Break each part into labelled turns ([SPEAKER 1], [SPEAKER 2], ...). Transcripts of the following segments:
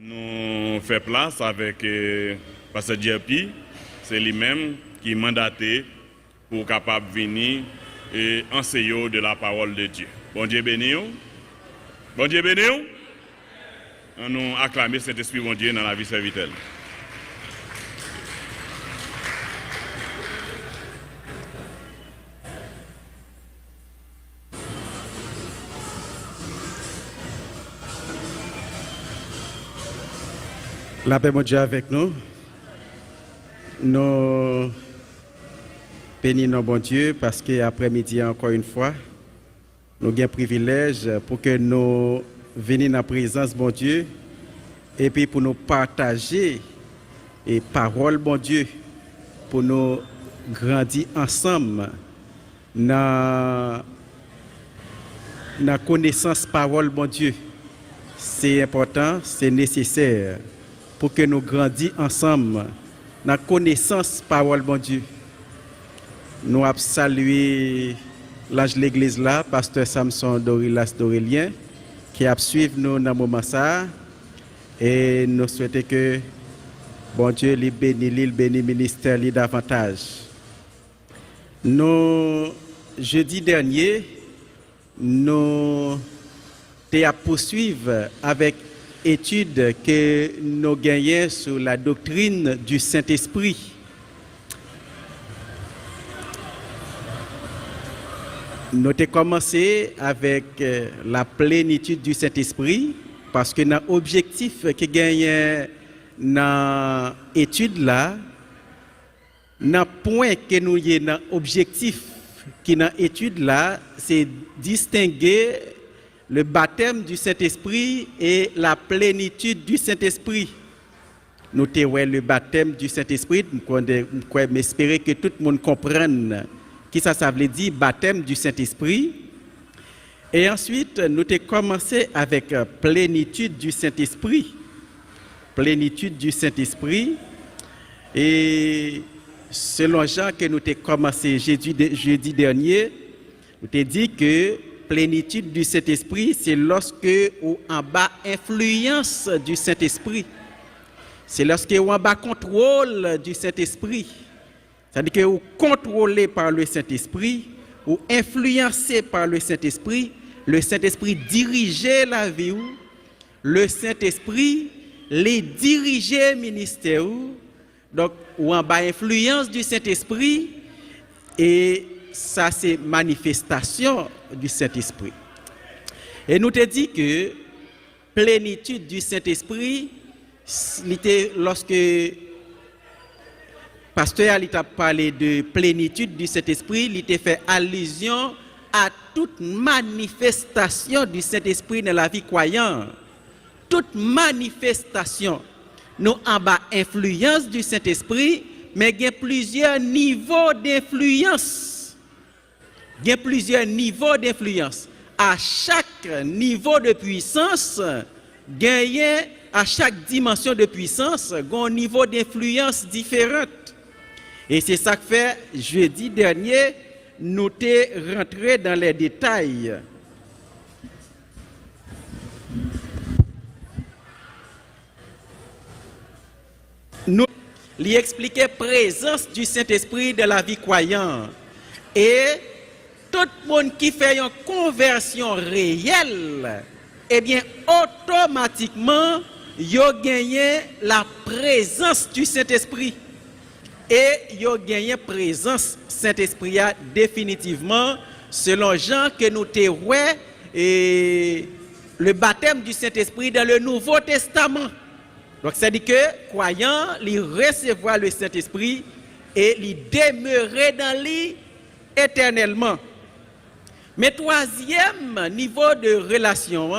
[SPEAKER 1] Nous faisons place avec Pasteur JP, c'est lui-même qui est mandaté pour capable venir et enseigner de la parole de Dieu. Bon Dieu béni. Bon Dieu béni. On nous acclamer cet esprit bon Dieu dans la vie servitelle.
[SPEAKER 2] La paix de Dieu avec nous. Nous bénissons bon Dieu parce qu'après-midi, encore une fois, nous avons un privilège pour que nous venions dans la présence de bon Dieu et puis pour nous partager les paroles bon Dieu, pour nous grandir ensemble dans la connaissance parole bon Dieu. C'est important, c'est nécessaire pour que nous grandissions ensemble dans la connaissance parole bon Dieu. Nous avons salué l'âge de l'église là, pasteur Samson Dorilas Dorélien, qui a suivi nous dans ce moment ça. Et nous souhaitons que bon Dieu lui bénisse, le ministère lui davantage. Nous, jeudi dernier, nous avons poursuivi avec étude que nous gagnons sur la doctrine du Saint-Esprit. Nous avons commencé avec la plénitude du Saint-Esprit parce que notre objectif que gagne dans l'étude là, dans point que nous y dans objectif qui dans l'étude là, c'est distinguer le baptême du Saint-Esprit et la plénitude du Saint-Esprit. Nous avons le baptême du Saint-Esprit, nous espérer que tout le monde comprenne qui ça veut dire baptême du Saint-Esprit. Et ensuite, nous avons commencé avec plénitude du Saint-Esprit. Plénitude du Saint-Esprit. Et selon Jean que nous avons commencé jeudi dernier, nous avons dit que plénitude du Saint-Esprit, c'est lorsque ou en bas influence du Saint-Esprit. C'est lorsque ou en bas contrôle du Saint-Esprit. C'est-à-dire que vous contrôlez par le Saint-Esprit, ou influencé par le Saint-Esprit dirigeait la vie, le Saint-Esprit les dirigeait ministère. Donc, ou en bas influence du Saint-Esprit, et ça c'est manifestation du Saint-Esprit. Et nous te dit que plénitude du Saint-Esprit, lorsque pasteur a parlé de plénitude du Saint-Esprit, il a fait allusion à toute manifestation du Saint-Esprit dans la vie croyante. Toute manifestation, nous en bas influence du Saint-Esprit, mais il y a plusieurs niveaux d'influence. Il y a plusieurs niveaux d'influence. À chaque niveau de puissance, à chaque dimension de puissance, il y a un niveau d'influence différent. Et c'est ça que fait, jeudi dernier, nous sommes rentrés dans les détails. Nous lui expliquer la présence du Saint-Esprit dans la vie croyante. Et tout le monde qui fait une conversion réelle, eh bien, automatiquement, il a gagné la présence du Saint-Esprit. Et il a gagné présence Saint-Esprit définitivement, selon Jean que nous avons et le baptême du Saint-Esprit dans le Nouveau Testament. Donc, c'est-à-dire que croyant, il recevoir le Saint-Esprit et il demeurer dans lui éternellement. Mais troisième niveau de relation,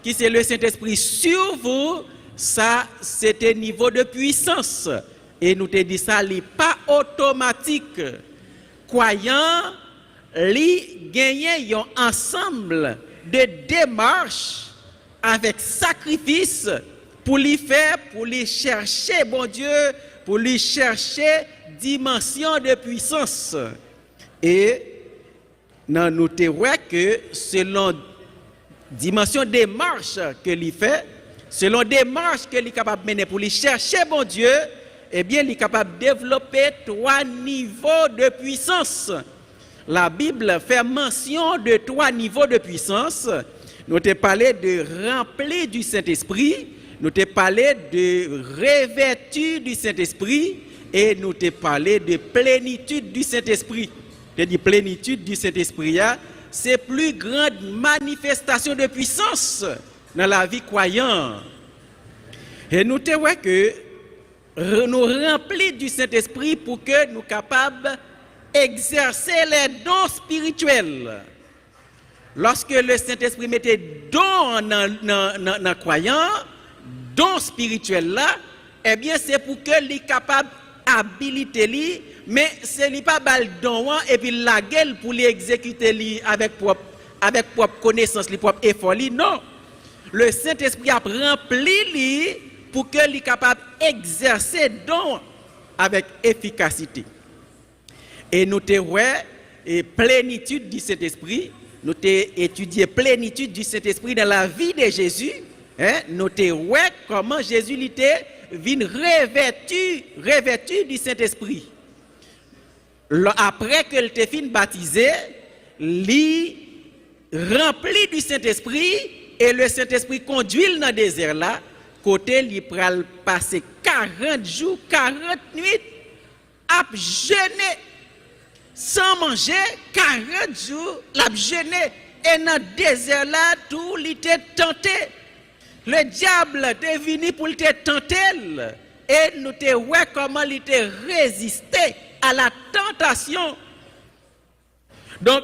[SPEAKER 2] qui c'est le Saint-Esprit sur vous, ça c'est un niveau de puissance. Et nous te dit ça, il n'est pas automatique. Croyant, il gagne un ensemble de démarches avec sacrifice pour lui faire, pour lui chercher, bon Dieu, pour lui chercher dimension de puissance. Et nous te voyons que selon dimension des marches que lui fait, selon des marches que est capable de mener pour lui chercher bon Dieu, eh bien, il est capable de développer 3 niveaux de puissance. La Bible fait mention de 3 niveaux de puissance. Nous avons parlé de rempli du Saint-Esprit, nous avons parlé de revêtu du Saint-Esprit et nous avons parlé de plénitude du Saint-Esprit. C'est-à-dire plénitude du Saint-Esprit, c'est plus grande manifestation de puissance dans la vie croyante. Et nous avons que nous remplis du Saint-Esprit pour que nous soyons capables d'exercer les dons spirituels. Lorsque le Saint-Esprit mettait dons dans le croyant, dons spirituels là, eh bien c'est pour que les capable habiliter lui, mais c'est lui pas bal don et puis la gueule pour les exécuter lui avec propre connaissance, les propre effort lui. Non. Le Saint-Esprit a rempli lui pour que lui capable exercer don avec efficacité. Et nous te ouais et plénitude du Saint-Esprit. Nous avons étudié plénitude du Saint-Esprit dans la vie de Jésus. Nous avons vu comment Jésus était revêtu du Saint-Esprit. Après que était fin baptisé, il rempli du Saint-Esprit et le Saint-Esprit conduit dans le désert là. Côté, il pral passer 40 jours, 40 nuits à jeûner. Sans manger, 40 jours, l'a jeûné. Et dans le désert là, tout l'était tenté. Le diable était venu pour te tenter. Et nous te voyons comment il était résisté à la tentation. Donc,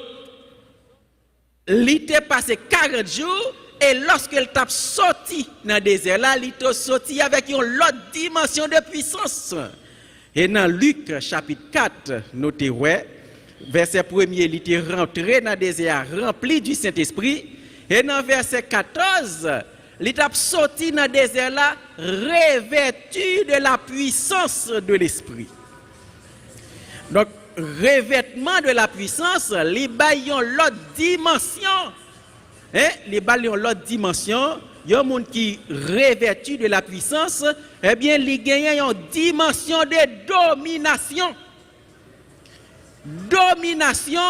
[SPEAKER 2] il était passé 40 jours. Et lorsqu'il t'a sorti dans le désert là, il t'a sorti avec une autre dimension de puissance. Et dans Luc chapitre 4, nous te voyons. Verset 1er, il était rentré dans le désert rempli du Saint-Esprit. Et dans verset 14, il est sorti dans le désert là, revêtu de la puissance de l'Esprit. Donc, revêtement de la puissance, les baillons l'autre dimension. Les baillons l'autre dimension. Il y a un monde qui revêtu de la puissance, eh bien, il gagne une dimension de domination. Domination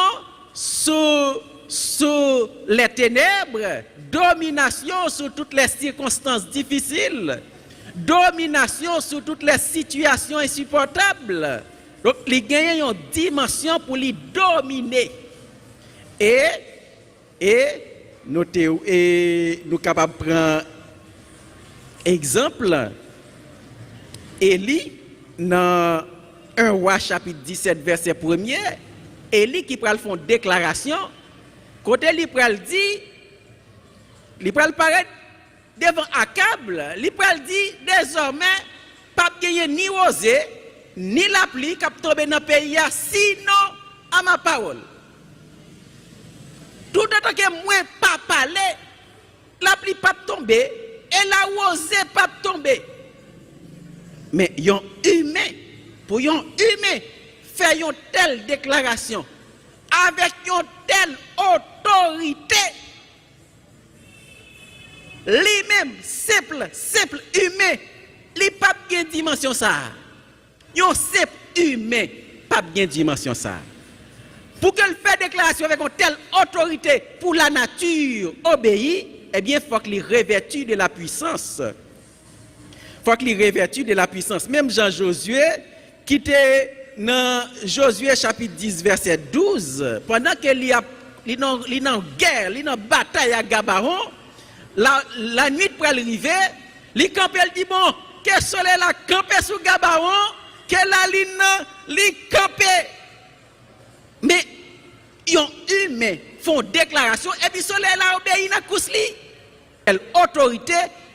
[SPEAKER 2] sur les ténèbres, domination sur toutes les circonstances difficiles, domination sur toutes les situations insupportables. Donc, il gagne une dimension pour les dominer. Et nous sommes capables de prendre exemple. Élie, dans 1 Roi chapitre 17 verset 1er, Élie qui pral font déclaration, côté il pral dit, il pral paraître devant Akab, il pral dit désormais pas gagner ni rosée ni la pluie qui tomber dans le pays sinon à ma parole. Tout autant que moi pas parler, la pluie pas tomber et la rosée pas tomber. Mais yon humain pour un humain faire une telle déclaration avec une telle autorité, lui-même simple humain, il pas bien dimension ça. Un simple humain pas bien dimension ça. Pour qu'elle fasse déclaration avec une telle autorité pour la nature obéir, eh bien il faut qu'il revêtu de la puissance. Il faut qu'il revêtu de la puissance. Même Jean-Josué qui était dans Josué chapitre 10 verset 12, pendant qu'il y a en guerre, il y a une bataille à Gabaron, la nuit pour arriver, il campé, il dit bon, que le soleil a campé sur Gabaron, que la ligne li campé. Mais ils ont humain font déclaration et puis le soleil a obéi dans cousli. L'autorité,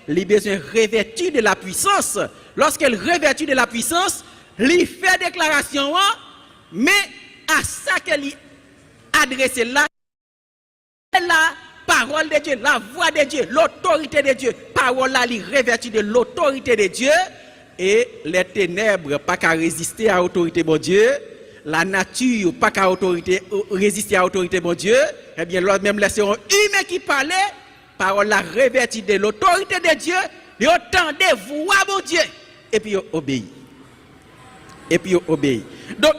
[SPEAKER 2] il a besoin revêtu de la puissance. Lorsqu'elle revêtu de la puissance, il fait déclaration, mais à ça qu'elle adresse là, la parole de Dieu, la voix de Dieu, l'autorité de Dieu, parole là, il revêtu de l'autorité de Dieu, et les ténèbres pas qu'à résister à l'autorité de Dieu, la nature pas qu'à résister à l'autorité de Dieu, eh bien, même laisser un humain qui parlait, parole là revêtu de l'autorité de Dieu, Ils entendent voix mon Dieu et puis ils obéissent. Et puis ils obéissent. Donc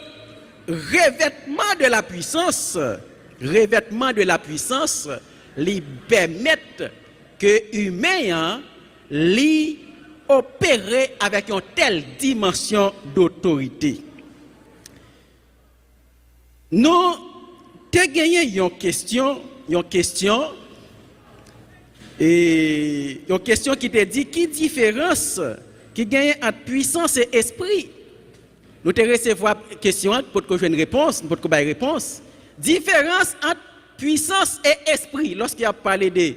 [SPEAKER 2] revêtement de la puissance lui permettent que humain lui opérer avec une telle dimension d'autorité. Nous te gagné une question qui te dit qui différence qui gagne entre puissance et esprit. Nous te recevoir question pour que je une réponse, pour que une réponse. Différence entre puissance et esprit. Lorsqu'il a parlé de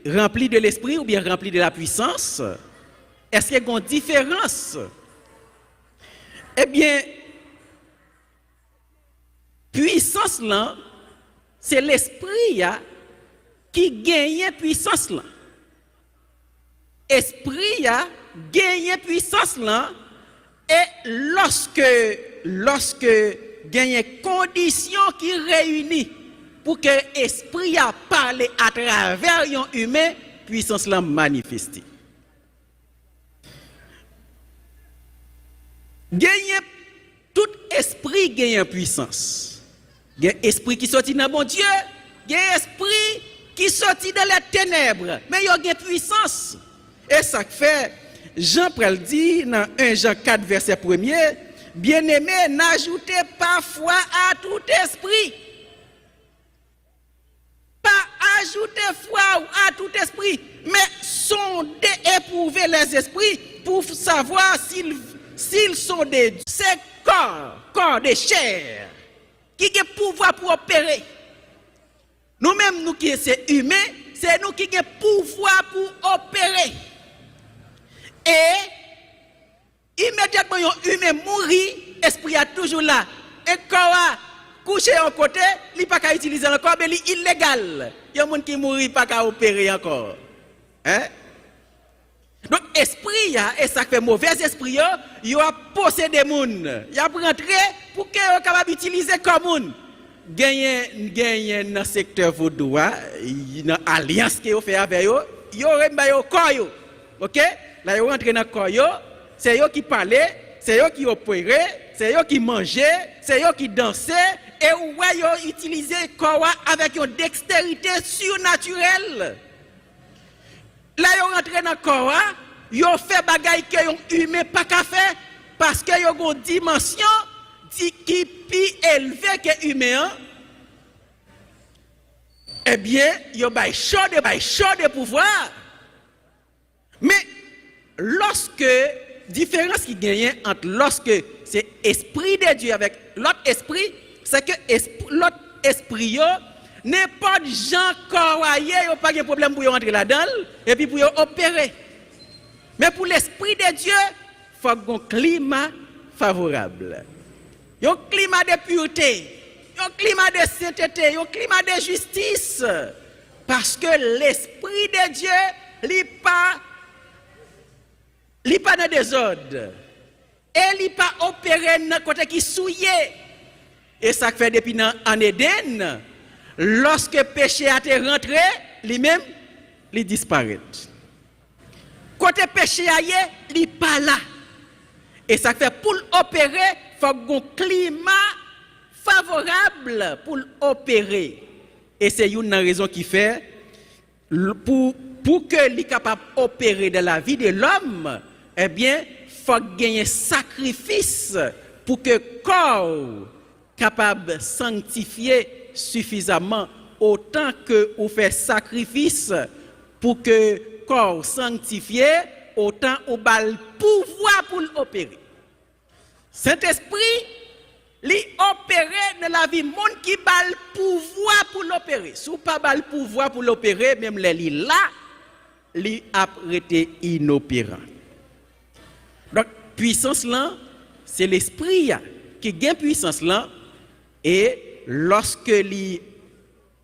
[SPEAKER 2] rempli de l'esprit ou bien rempli de la puissance, est-ce qu'il y a une différence? Eh bien, puissance là, c'est l'esprit qui gagne puissance là. Esprit gagne puissance là, et lorsque gagne conditions qui réunissent pour que l'esprit a parlé à travers un humain, puissance là manifestée. Gagner tout esprit gagne puissance. Il y a esprit qui sortit dans bon Dieu, il y a esprit qui sortit dans les ténèbres, mais il y a une puissance. Et ça fait, Jean pral dit dans 1 Jean 4 verset 1er, bien-aimé, n'ajoutez pas foi à tout esprit. Pas ajouter foi à tout esprit, mais sondez, éprouver les esprits pour savoir s'ils sont des c'est corps de chair qui a pouvoir pour opérer. Nous-mêmes, nous qui sommes humains, c'est nous qui avons pouvoir pour opérer. Et immédiatement, un humain mourit, l'esprit est toujours là. Et corps couché en côté, il n'est pas qu'à utiliser encore, mais il est illégal. Il y a des gens qui mourent, pas qu'à opérer encore. Hein? Donc, esprit, et ça fait mauvais esprit, il a possédé des gens. Il a rentré pour qu'ils soient capables d'utiliser comme monde. Gagner dans le secteur vaudou, il y a une alliance qui est faite avec eux, il y a un corps. Ok? Là, ils rentrent dans le corps, c'est eux qui parlaient, c'est eux qui opéraient, c'est eux qui mangeaient, c'est eux qui dansaient, et ils ont utilisé le corps avec une dextérité surnaturelle. Là, ils rentrent dans le corps, ils ont fait des choses que les humains n'ont pas faire parce qu'ils ont une dimension qui est plus élevée que les humains. Eh bien, ils ont des choses de pouvoir. Mais lorsque, différence qui gagne entre lorsque c'est l'esprit de Dieu avec l'autre esprit, c'est que l'autre esprit, n'importe gens corroyés, il n'y a pas de problème pour entrer là-dedans et puis pour opérer. Mais pour l'esprit de Dieu, il faut un climat favorable. Il y a un climat de pureté, il y a un climat de sainteté, il y a un climat de justice. Parce que l'esprit de Dieu n'est pas dans le désordre. Et il n'est pas opéré dans le côté qui souillé. Et ça fait depuis en Éden. Lorsque le péché a été rentré, lui-même, il disparaît. Côté péché aille, il n'est pas là. Et ça fait pour opérer, il faut un climat favorable pour opérer. Et c'est une raison qui fait, pour que soit capable d'opérer dans la vie de l'homme, eh bien, il faut gagner un sacrifice pour que le corps capable de sanctifier suffisamment autant que vous faites sacrifice pour que le corps sanctifié autant au bal pouvoir pour l'opérer. Saint-Esprit li opérer dans la vie monde qui bal pouvoir pour l'opérer. Si vous pas bal pouvoir pour l'opérer, même les là li a été inopérant. Donc puissance là, c'est l'esprit qui gagne puissance là et lorsque li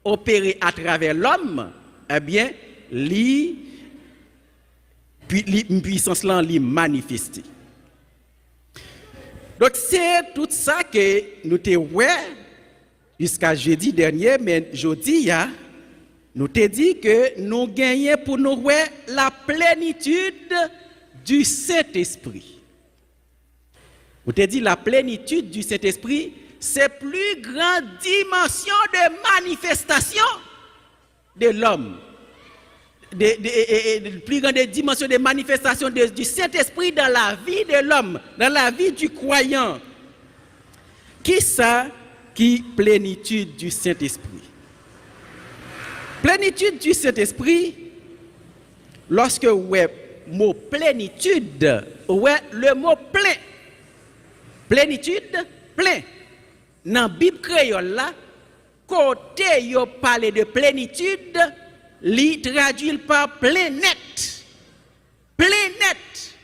[SPEAKER 2] opéré à travers l'homme, eh bien puissance là li manifesté. Donc c'est tout ça que nous te ouais jusqu'à jeudi dernier, mais jeudi nous te dit que nous gagnons pour nous voir la plénitude du Saint-Esprit. Nous te dit la plénitude du Saint-Esprit, c'est plus grande dimension de manifestation de l'homme. Plus grande dimension de manifestation du Saint-Esprit dans la vie de l'homme, dans la vie du croyant. Qui ça qui plénitude du Saint-Esprit? Plénitude du Saint-Esprit, lorsque ouais mot plénitude, ouais le mot plein. Plénitude, plein. Dans la Bible créole là, côté yo parle de plénitude, li traduit par plein net. Plein net.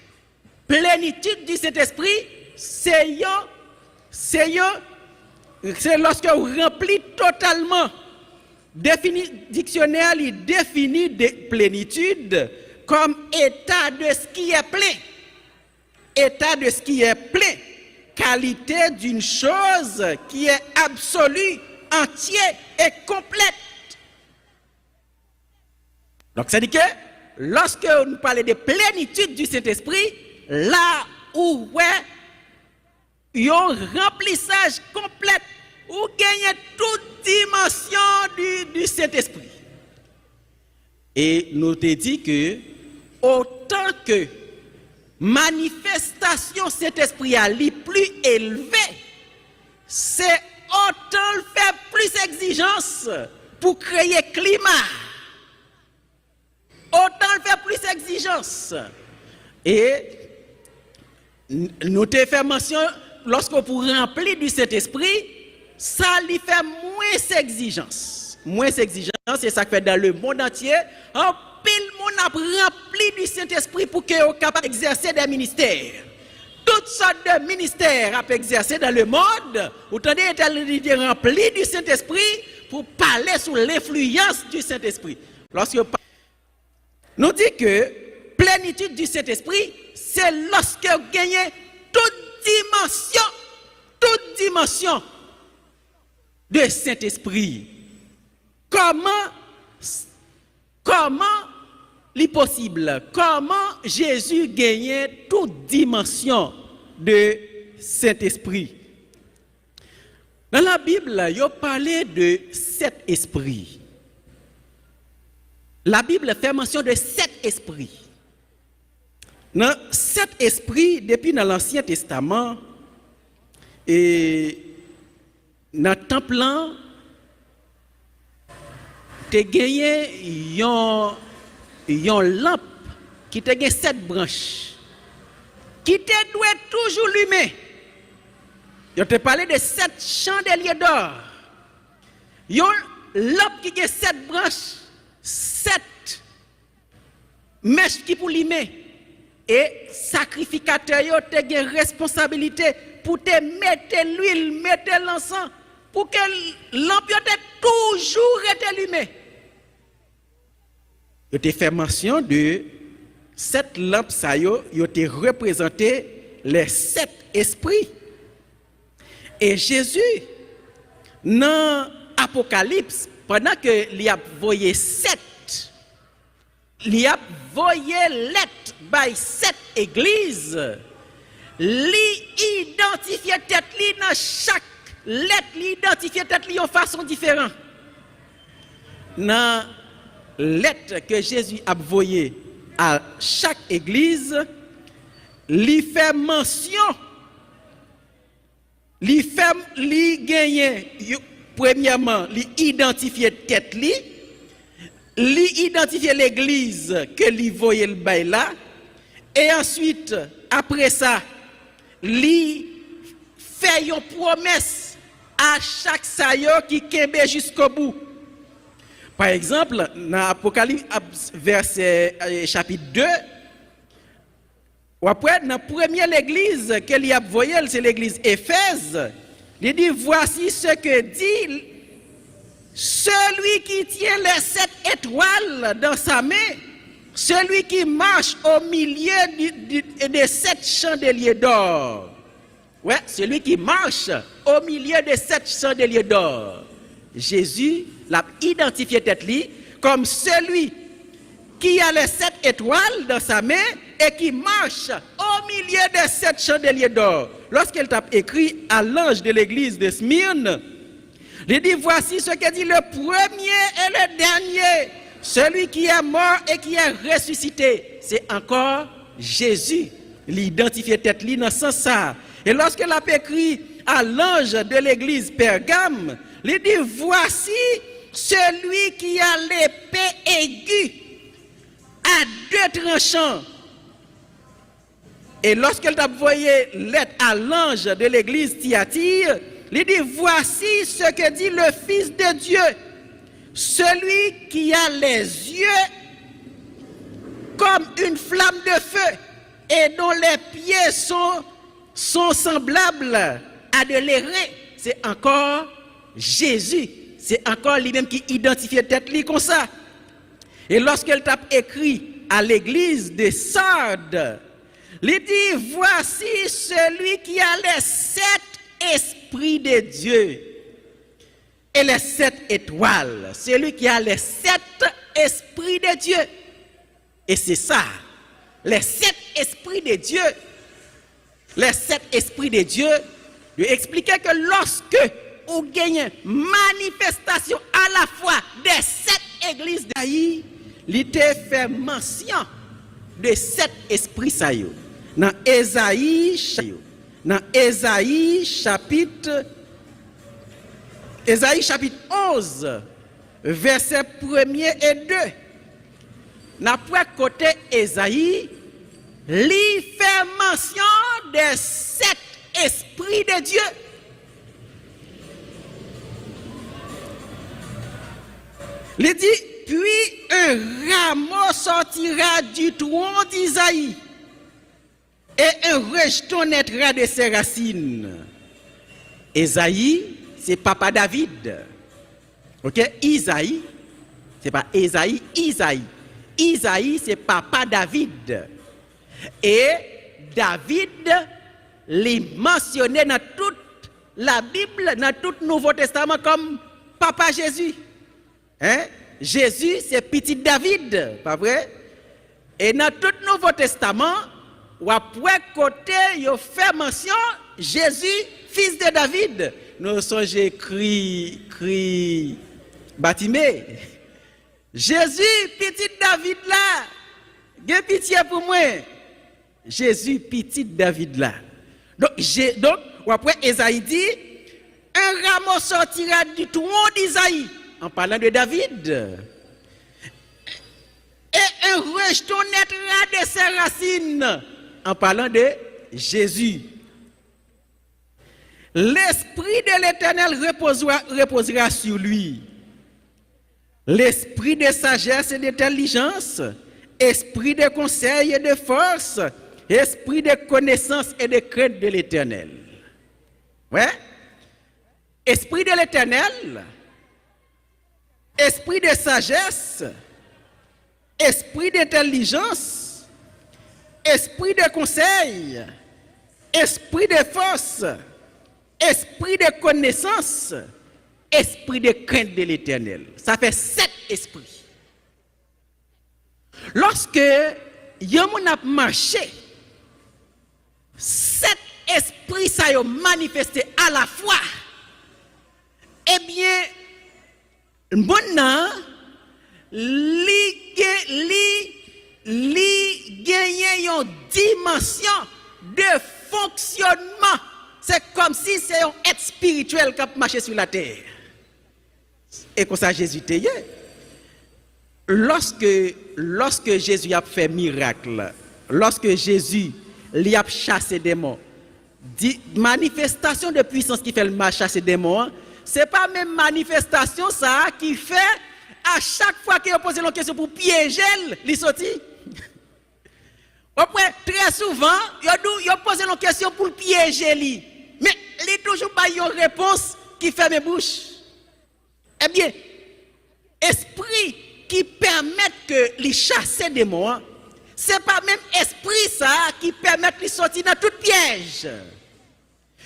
[SPEAKER 2] Plénitude du Saint-Esprit, c'est lorsque vous remplit totalement. Dictionnaire il définit de plénitude comme état de ce qui est plein. État de ce qui est plein. Qualité d'une chose qui est absolue, entière et complète. Donc ça dit que lorsque nous parlons de plénitude du Saint-Esprit, là où il y a un remplissage complet, où gagne toute dimension du Saint-Esprit. Et nous te dit que autant que manifestation Saint-Esprit à lui plus élevée, c'est autant le faire plus exigence pour créer climat. Autant le faire plus exigence. Et nous te fait mention, lorsqu'on pour remplir du Saint-Esprit, ça lui fait moins exigence. Moins exigence, c'est ça que fait dans le monde entier. En pile, monde a rempli du Saint-Esprit pour qu'il soit capable d'exercer des ministères. Toutes sortes de ministères à exercer dans le monde. Vous entendez, est rempli du Saint-Esprit pour parler sous l'influence du Saint-Esprit. Lorsque nous dit que plénitude du Saint-Esprit, c'est lorsque vous gagnez toute dimension de Saint-Esprit. Comment est possible? Comment Jésus gagnait toute dimension de Saint-Esprit? Dans la Bible, il y a parlé de 7 esprits. La Bible fait mention de 7 esprits. Dans 7 esprits, depuis dans l'Ancien Testament, et dans le temple, tu as gagné une lampe qui te gagné 7 branches, qui te doit toujours lumer. Je te parlé de 7 chandeliers d'or. Une lampe qui a 7 branches, 7 mèches qui pour lumer. Et sacrificateur, tu as une responsabilité pour te mettre l'huile, mettre l'encens, pour que lampe toujours été allumée. Je te fait mention de 7 lampes, ils ont représenté les 7 esprits. Et Jésus, dans l'Apocalypse, pendant que il a voyé 7, il a voyé lettres by 7 églises, il identifié tête dans chaque lettre, il identifié tête en façon différente. Dans lettre que Jésus a envoyée à chaque église, il fait mention, il gagne, premièrement, il identifie tête, il identifie l'église que il voyait le bail là, et ensuite, après ça, il fait une promesse à chaque sayo qui kembe jusqu'au bout. Par exemple, dans Apocalypse, verset chapitre 2, ou après, dans la première église qu'il a voyé, c'est l'église Éphèse, il dit, voici ce que dit celui qui tient les 7 étoiles dans sa main, celui qui marche au milieu des 7 chandeliers d'or. Ouais, celui qui marche au milieu des 7 chandeliers d'or. Jésus l'a identifié tête li comme celui qui a les 7 étoiles dans sa main et qui marche au milieu des 7 chandeliers d'or. Lorsqu'il t'a écrit à l'ange de l'église de Smyrne, il dit, voici ce que dit le premier et le dernier, celui qui est mort et qui est ressuscité. C'est encore Jésus. L'identifier tête li dans ce sens ça. Et lorsqu'il a écrit à l'ange de l'église Pergame, il dit, voici celui qui a l'épée aiguë à 2 tranchants. Et lorsqu'elle t'a envoyé lettre à l'ange de l'église Thyatire, il dit, voici ce que dit le Fils de Dieu, celui qui a les yeux comme une flamme de feu et dont les pieds sont semblables à de l'airain. C'est encore Jésus. C'est encore lui-même qui identifie tête lui comme ça. Et lorsqu'elle t'a écrit à l'église de Sardes, il dit, voici celui qui a les 7 esprits de Dieu et les 7 étoiles. Celui qui a les 7 esprits de Dieu. Et c'est ça, les 7 esprits de Dieu. Les 7 esprits de Dieu, lui expliquait que lorsque vous gagnez manifestation à la fois des 7 églises d'Aïe, il te fait mention de 7 esprits ça yo. Dans Ésaïe chapitre 11, verset 1er et 2. D'après côté Ésaïe, il fait mention des 7 esprits de Dieu. Il dit, puis un rameau sortira du tronc d'Isaïe et un rejeton naîtra de ses racines. Ésaïe, c'est papa David. Ok? Isaïe, c'est pas Ésaïe, Isaïe. Isaïe, c'est papa David. Et David l'est mentionné dans toute la Bible, dans tout le Nouveau Testament comme papa Jésus. Hein? Jésus, c'est petit David, pas vrai? Et dans tout le Nouveau Testament, ou après côté, il fait mention Jésus, fils de David. Nous sommes écrit Batimé. Jésus, petit David là, j'ai pitié pour moi. Jésus, petit David là. Donc après Ésaïe dit, un rameau sortira du tronc d'Isaïe, en parlant de David. Et un rejeton naîtra de ses racines, en parlant de Jésus. L'esprit de l'Éternel reposera sur lui. L'esprit de sagesse et d'intelligence, esprit de conseil et de force, esprit de connaissance et de crainte de l'Éternel. Ouais? Esprit de l'Éternel, esprit de sagesse, esprit d'intelligence, esprit de conseil, esprit de force, esprit de connaissance, esprit de crainte de l'Éternel. Ça fait 7 esprits. Lorsque Yamon a marché, 7 esprits ça y manifesté à la fois. Eh bien, maintenant, li gagne une dimension de fonctionnement. C'est comme si c'est un être spirituel qui a marché sur la terre. Et comme ça, Jésus était. Lorsque Jésus a fait miracle, lorsque Jésus lui a chassé des démons, manifestation de puissance qui fait le chasser des démons, ce n'est pas même manifestation ça qui fait à chaque fois qu'il a posé une question pour piéger, il sorti. Après, très souvent, il a posé une question pour piéger lui. Mais il n'a toujours pas une réponse qui fait mes bouches. Eh bien, esprit qui permet que les chasser des démons, ce n'est pas même esprit ça qui permet de sortir dans tout piège.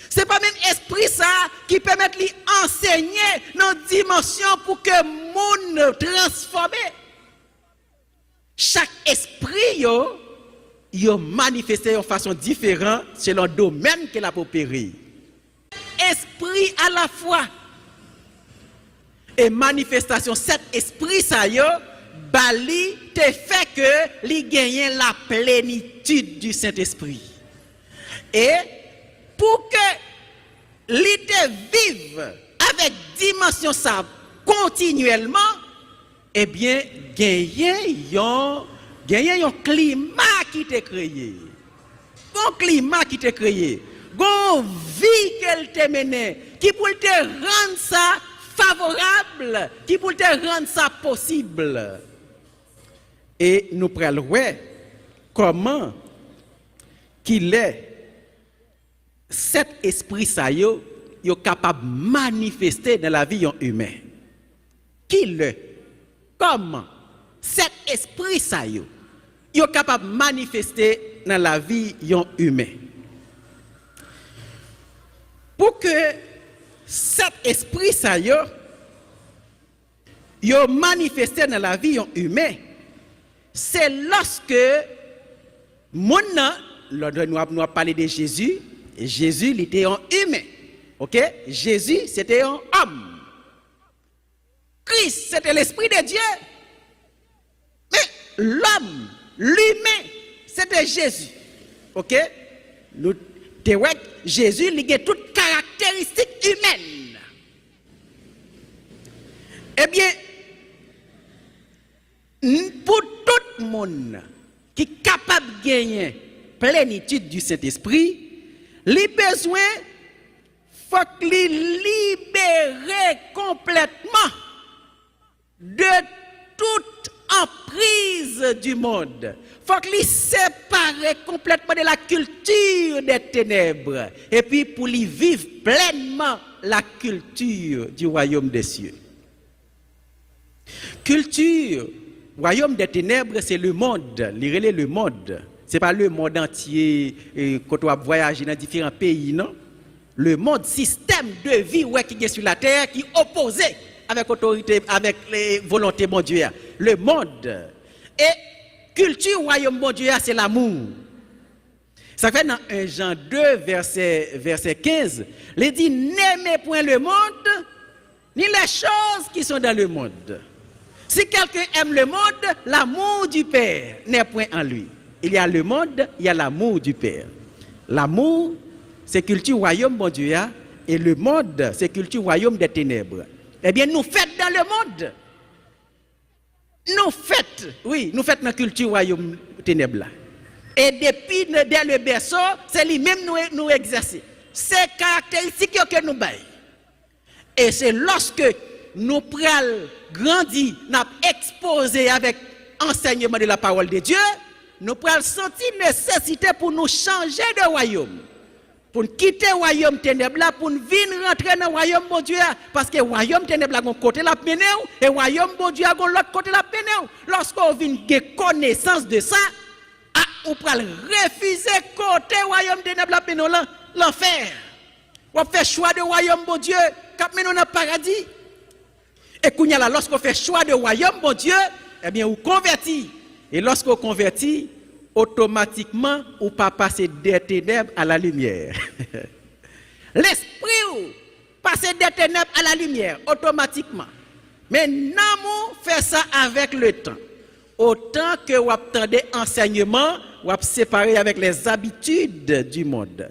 [SPEAKER 2] C'est pas même esprit ça qui permet de enseigner dans dimension pour que monde transformé. Chaque esprit yo manifesté de façon différente selon le domaine qu'il a opéré. Esprit à la fois et manifestation cet esprit ça bali te fait que li gagne la plénitude du Saint-Esprit. Et pour que li te vive avec dimension ça continuellement, eh bien gagner un climat qui t'est créé. Un climat qui t'est créé. Une vie qu'elle t'a menée qui pour te rendre ça favorable, qui pour te rendre ça possible. Et nous prenons comment qu'il est cet esprit ça yo capable de manifester dans la vie humaine. Qu'il est comment cet esprit ça yo capable de manifester dans la vie humaine. Pour que cet esprit ça yo manifester dans la vie humaine, c'est lorsque nous avons parlé de Jésus. Jésus il était un humain. OK? Jésus c'était un homme. Christ c'était l'esprit de Dieu. Mais l'homme, l'humain, c'était Jésus. OK? Nous Jésus il a toutes caractéristiques humaines. Eh bien, pour tout le monde qui est capable de gagner plénitude du Saint-Esprit, les besoins faut qu'il libérer complètement de toute emprise du monde. Faut qu'il sépare complètement de la culture des ténèbres et puis pour lui vivre pleinement la culture du royaume des cieux. Culture, royaume des ténèbres, c'est le monde, le monde. C'est pas le monde entier quand on va voyager dans différents pays, non? Le monde, système de vie qui est sur la terre, qui est opposé avec autorité, avec les volontés de Dieu. Le monde. Et culture royaume de Dieu, c'est l'amour. Ça fait dans 1 Jean 2, verset 15, il dit, n'aimez point le monde, ni les choses qui sont dans le monde. Si quelqu'un aime le monde, l'amour du Père n'est point en lui. Il y a le monde, il y a l'amour du Père. L'amour, c'est culture royaume bon Dieu, et le monde, c'est culture royaume des ténèbres. Eh bien, nous faites dans le monde. Nous faites dans la culture royaume des ténèbres. Et depuis, dès le berceau, c'est lui-même nous exercer. C'est caractéristiques que nous baillons. Et c'est lorsque nous prenons grandi, nous exposé avec enseignement de la parole de Dieu, nous prenons sentir nécessité pour nous changer de royaume. Pour quitter le royaume ténèbres là, pour venir rentrer dans le royaume bon Dieu. Parce que le royaume ténèbres là, un côté la peine, et le royaume bon Dieu, l'autre côté la peine. Lorsqu'on vient de connaissance de ça, on peut refuser côté royaume ténèbres la peine, l'enfer. On fait choix de royaume bon Dieu, cap menon dans le paradis. Et qu'on y a là, lorsqu'on fait choix de royaume bon Dieu, eh bien, on convertit. Et lorsqu'on convertit, automatiquement, on pas passer des ténèbres à la lumière. L'esprit passe des ténèbres à la lumière, automatiquement. Mais l'amour fait ça avec le temps. Autant que vous attendez enseignement, vous séparez avec les habitudes du monde.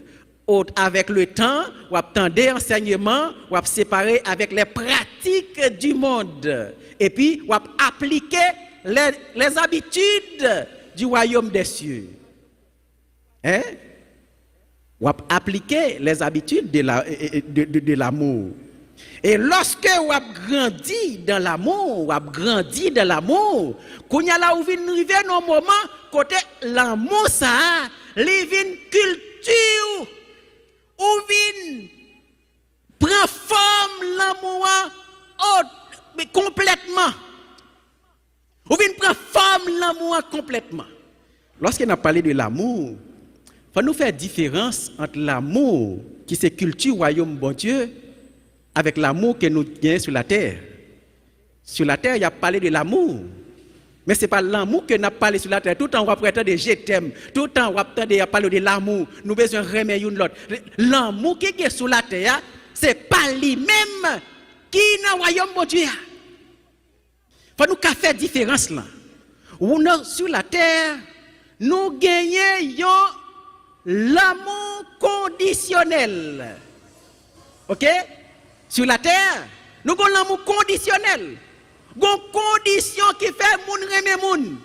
[SPEAKER 2] Avec le temps, vous attendez enseignement, vous séparez avec les pratiques du monde. Et puis, vous appliquez les habitudes du royaume des cieux. Hein? Vous appliquez les habitudes de l'amour. Et lorsque vous avez grandi dans l'amour, quand vous arrivez dans un moment, côté l'amour, ça, les vins culture, ou vin prend forme l'amour complètement. Ou vin prend forme l'amour complètement. Lorsqu'on a parlé de l'amour, faut nous faire différence entre l'amour qui c'est culture royaume bon Dieu avec l'amour que nous gagnons sur la terre. Sur la terre, il y a parlé de l'amour. Mais ce n'est pas l'amour que nous avons parlé sur la terre. Tout le temps, on va prétendre je t'aime. Tout le temps, on va prétendre parler de l'amour. Nous avons besoin de remettre l'autre. L'amour qui est sur la terre, ce n'est pas lui-même qui est dans le royaume de Dieu. Il faut nous faire différence là. Sur la terre, nous gagnons l'amour conditionnel. Ok? Sur la terre, nous avons l'amour conditionnel. Une condition qui fait moun reme moun.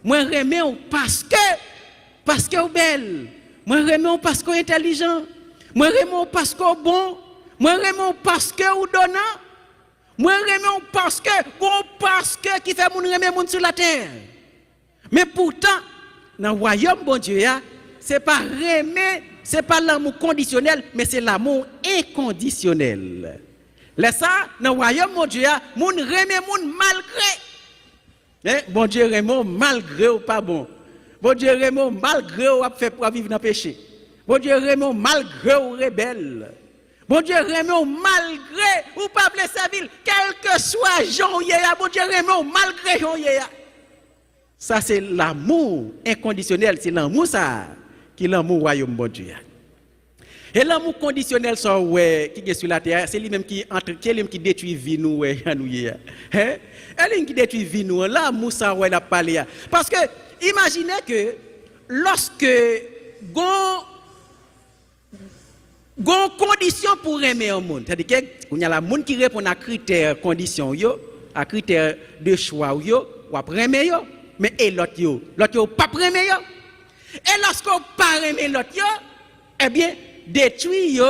[SPEAKER 2] Moi reme parce que vous belle. Moi reme parce que vous intelligent. Moi reme parce que vous bon. Moi reme parce que vous donnant. Moi reme parce que qui fait moun reme moun sur la terre. Mais pourtant dans le royaume bon Dieu, c'est pas reme, c'est pas l'amour conditionnel, mais c'est l'amour inconditionnel. Laisse ça, dans le royaume de Dieu, moun reme moun malgré. Bon Dieu reme malgré ou pas bon. Bon Dieu reme malgré ou a fait pour vivre dans le péché. Bon Dieu reme malgré ou rebelle. Bon Dieu reme malgré ou pas blesser sa ville. Quel que soit Jean Yéya, bon Dieu reme malgré Jean Yéya. Ça c'est l'amour inconditionnel, c'est l'amour ça qui est l'amour royaume de Dieu. Et l'amour conditionnel ça qui est sur la terre, c'est lui-même qui détruit vie nous Elle qui détruit vie nous. L'amour ça l'a parlé. Parce que imaginez que lorsque gon condition pour aimer un monde, c'est-à-dire qu'il y a la monde qui répond à critères conditions yo, à critères de choix yo, ou après aimer yo, mais et l'autre yo pas aimer yo. Et lorsqu'on pas aimer l'autre yo, eh bien détruit yo,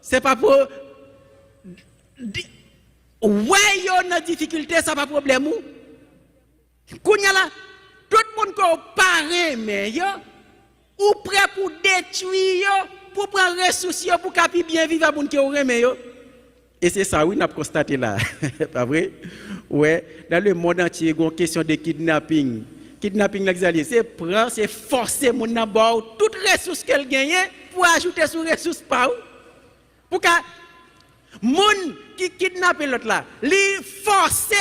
[SPEAKER 2] c'est pas pour ouais yo dans difficulté, ça pas problème ou. Kounya là, tout le monde ko paré mais yo ou prêt pour détruire yo, pour prendre ressources yo pour capi bien vivre à moun ki ou remè yo. Et c'est ça oui n'a constaté là. Pas vrai? Ouais, dans le monde entier, il y a une question de kidnapping. Kidnapping, c'est forcer mon d'abord toutes les ressources qu'elle gagne pour ajouter sur les ressources par où. Pour que moun qui kidnappe l'autre là, li force,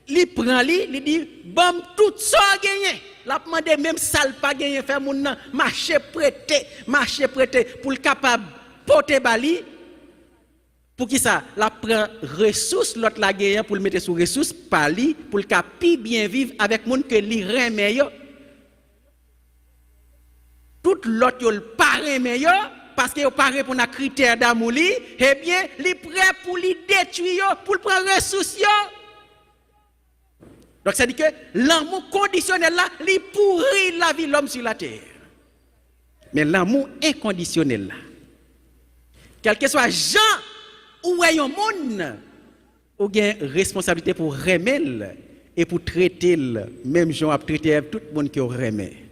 [SPEAKER 2] li prend li dit bam tout ça gagné. La demande même sale pas gagné faire moun nan marché prêté pour le capable porter bali. Pour qui ça? La prend ressources l'autre la gagne pour le mettre sur ressources par li pour le capi bien vivre avec moun que li remet yo. Tout l'autre yo le pas remet yo parce que yo pas répondre à critères d'amour li, eh bien, li prêt pour li détruire yo pour prendre ressources yo. Donc ça dit que l'amour conditionnel là, li pourrit la vie de l'homme sur la terre. Mais l'amour inconditionnel là, quel que soit Jean ou un monde, ou bien responsabilité pour remettre et pour traiter même gens à traiter tout le monde qui remet.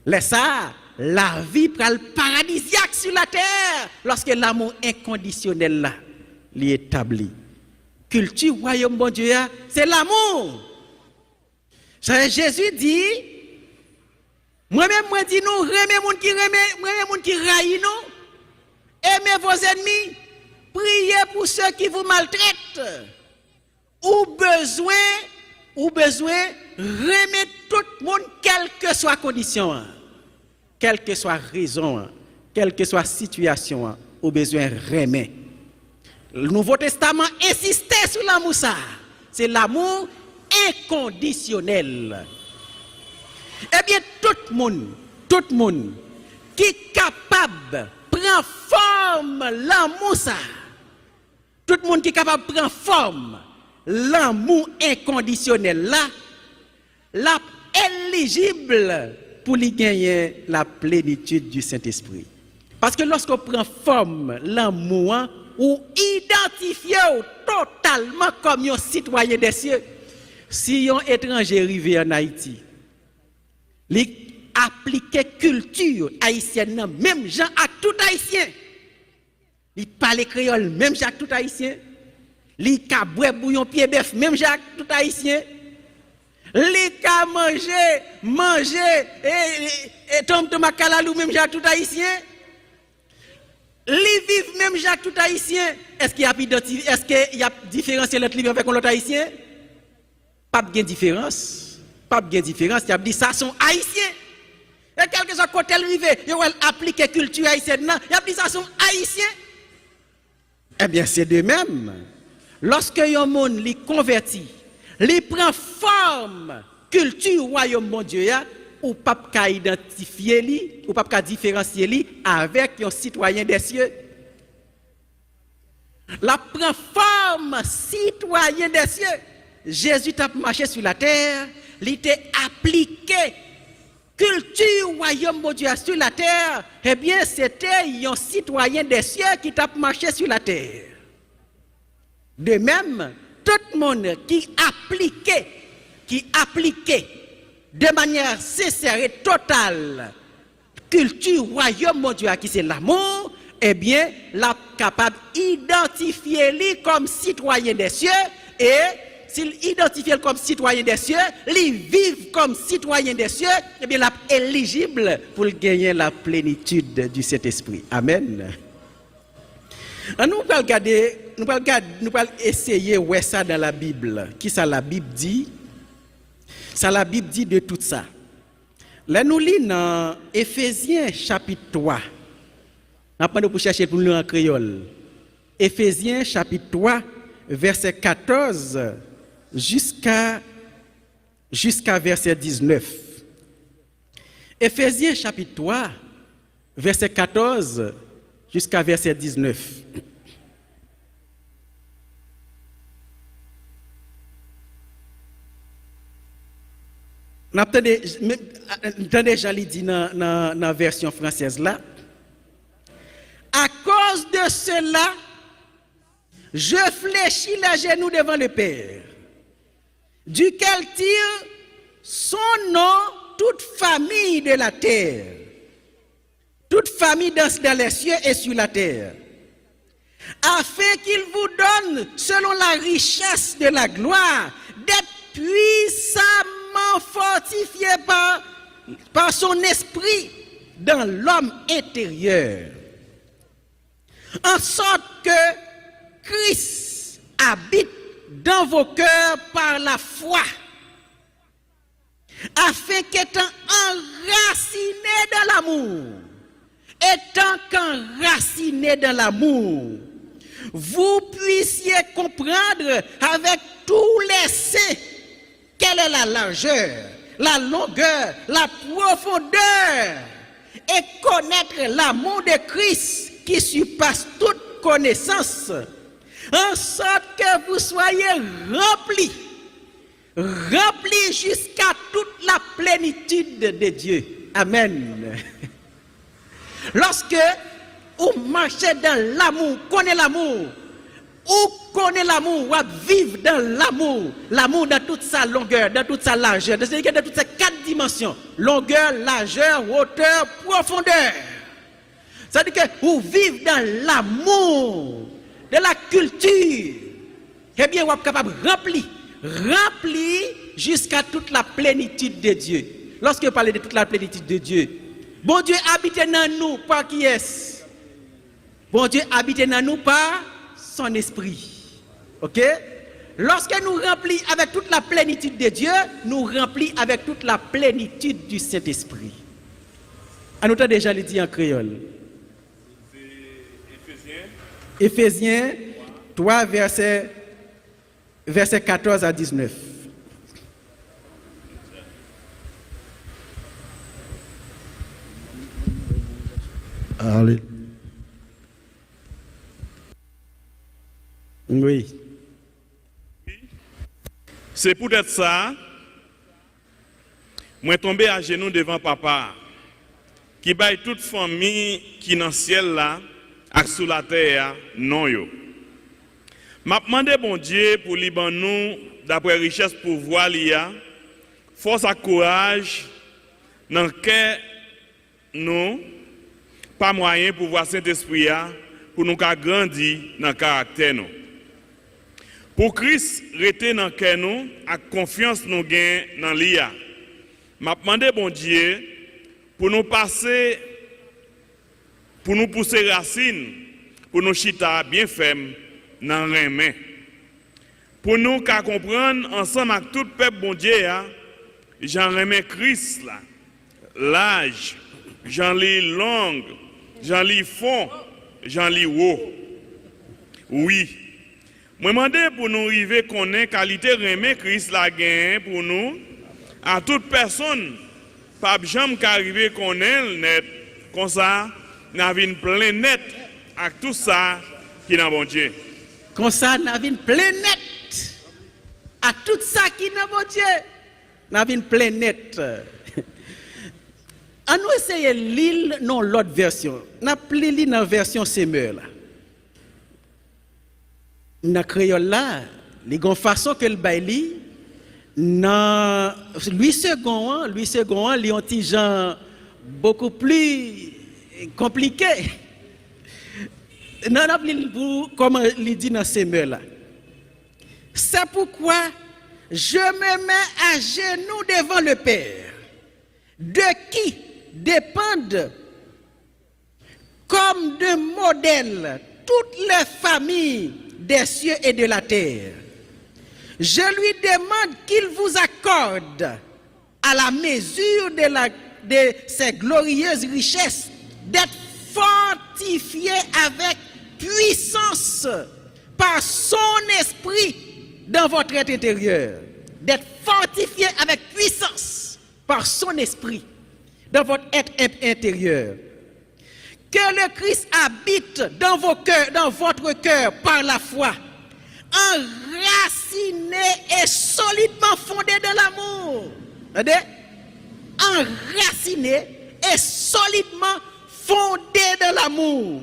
[SPEAKER 2] Laisse ça, la vie prend le paradisiaque sur la terre lorsque l'amour inconditionnel là est établi. Culture royaume bon Dieu, c'est l'amour. Jésus dit, moi-même moi dis nous remet moun qui remet, moi-même moun qui raille nous, aimez vos ennemis. Priez pour ceux qui vous maltraitent. Ou besoin, remettre tout le monde, quelle que soit condition, quelle que soit raison, quelle que soit situation, ou besoin remettre. Le Nouveau Testament insistait sur l'amour ça. C'est l'amour inconditionnel. Eh bien, tout le monde qui est capable prend forme l'amour ça. Tout le monde qui est capable de prendre forme l'amour inconditionnel là, la éligible pour lui gagner la plénitude du Saint-Esprit. Parce que lorsqu'on prend forme l'amour ou identifié totalement comme un citoyen des cieux, si un étranger arrivé en Haïti, lui appliquer culture haïtienne, même gens à tout haïtien. Il parle créole, même gens à tout haïtien. Il caboué bouillon pied bœuf, même gens à tout haïtien. Les cas manger et tombe macalalou même Jacques tout haïtien. Les vivent même Jacques tout haïtien. Est-ce qu'il y a différence entre les avec l'autre haïtien? Pas de différence. Pas de différence. Il a dit ça sont haïtiens. Et quel que soit côté rivé, il a appliqué culture haïtienne. Il a dit ça sont haïtiens. Eh bien, c'est de même. Lorsque un monde li converti, li prend forme culture royaume mon Dieu ou pas qu'à identifier li, ou pas qu'à différencier li avec un citoyen des cieux. La prend forme citoyen des cieux. Jésus t'a marché sur la terre, il était appliqué culture royaume mon Dieu sur la terre. Eh bien, c'était un citoyen des cieux qui t'a marché sur la terre. De même, tout le monde qui appliquait de manière sincère et totale culture royaume mon Dieu qui c'est l'amour, eh bien, l'a capable d'identifier lui comme citoyen des cieux et s'il identifie comme citoyen des cieux, il vit comme citoyen des cieux, eh bien, il est éligible pour gagner la plénitude du Saint-Esprit. Amen. Nous allons essayer de voir ça dans la Bible. Qui ça la Bible dit? Ça la Bible dit de tout ça. Là nous lisons dans Éphésiens chapitre 3. On va pour chercher pour nous en créole. Éphésiens chapitre 3 verset 14 jusqu'à verset 19. Éphésiens chapitre 3 verset 14 jusqu'à verset 19. J'entendais Jali dit dans la version française là. À cause de cela, je fléchis les genoux devant le Père, duquel tire son nom toute famille de la terre, toute famille dans les cieux et sur la terre, afin qu'il vous donne, selon la richesse de la gloire, d'être puissamment fortifié par son esprit dans l'homme intérieur, en sorte que Christ habite dans vos cœurs par la foi, afin qu'étant qu'enraciné dans l'amour, vous puissiez comprendre avec tous les saints quelle est la largeur, la longueur, la profondeur, et connaître l'amour de Christ qui surpasse toute connaissance, en sorte que vous soyez remplis jusqu'à toute la plénitude de Dieu. Amen. Lorsque vous marchez dans l'amour, connaissez l'amour, ou vivre dans l'amour dans toute sa longueur, dans toute sa largeur, dans toutes ces 4 dimensions, longueur, largeur, hauteur, profondeur. C'est-à-dire que vous vivez dans l'amour de la culture, eh bien, vous êtes capable de remplir jusqu'à toute la plénitude de Dieu. Lorsque vous parlez de toute la plénitude de Dieu, bon Dieu habite dans nous par qui est-ce? Bon Dieu habite dans nous par son esprit. Ok? Lorsque nous remplissons avec toute la plénitude de Dieu, nous remplissons avec toute la plénitude du Saint-Esprit. On nous a déjà dit en créole. Éphésiens 3, verset 14 à 19.
[SPEAKER 3] Allez.
[SPEAKER 2] Oui.
[SPEAKER 1] C'est peut-être ça, moi tombé à genoux devant papa, qui baille toute famille qui dans le ciel là, et sous la terre, non yo. M'a demandé bon Dieu pour liban nous d'après richesse pouvoir liya, force et courage dans que nous pas moyen pour voir Saint-Esprit pour nous grandir dans le caractère nous. Pour Christ rester dans cœur nous, avec confiance nous gain dans l'IA. M'a demandé bon Dieu pour nous passer, pour nous pousser racines, pour nous chita bien ferme dans main. Pour nous qu'à comprendre ensemble avec tout le peuple bon Dieu, j'en remets Christ là, l'âge, j'en lis longue, j'en lis fond, j'en lis haut. Oui. Moi demande pour nous arriver qu'on ait qualité remet Christ la gain pour nous à toute personne pas jamais qu'arriver qu'on ait net comme ça n'a une plein net avec tout ça qui dans bon Dieu.
[SPEAKER 2] Comme ça n'a une plein net à tout ça qui dans bon Dieu. N'a une plein net. On nous essayer lire non l'autre version. N'a plus lire dans version Semeur là. Dans créole là, les gon façon que le baili dans lui second, li ont petit gens beaucoup plus compliqué. Non, comme il dit dans ces mots là. C'est pourquoi je me mets à genoux devant le Père, de qui dépendent comme de modèles toutes les familles des cieux et de la terre. Je lui demande qu'il vous accorde à la mesure de ses glorieuses richesses d'être fortifié avec puissance par son esprit dans votre être intérieur. D'être fortifié avec puissance par son esprit dans votre être intérieur. Que le Christ habite dans vos cœurs, dans votre cœur par la foi, enraciné et solidement fondé dans l'amour. Enraciné et solidement fondé dans l'amour.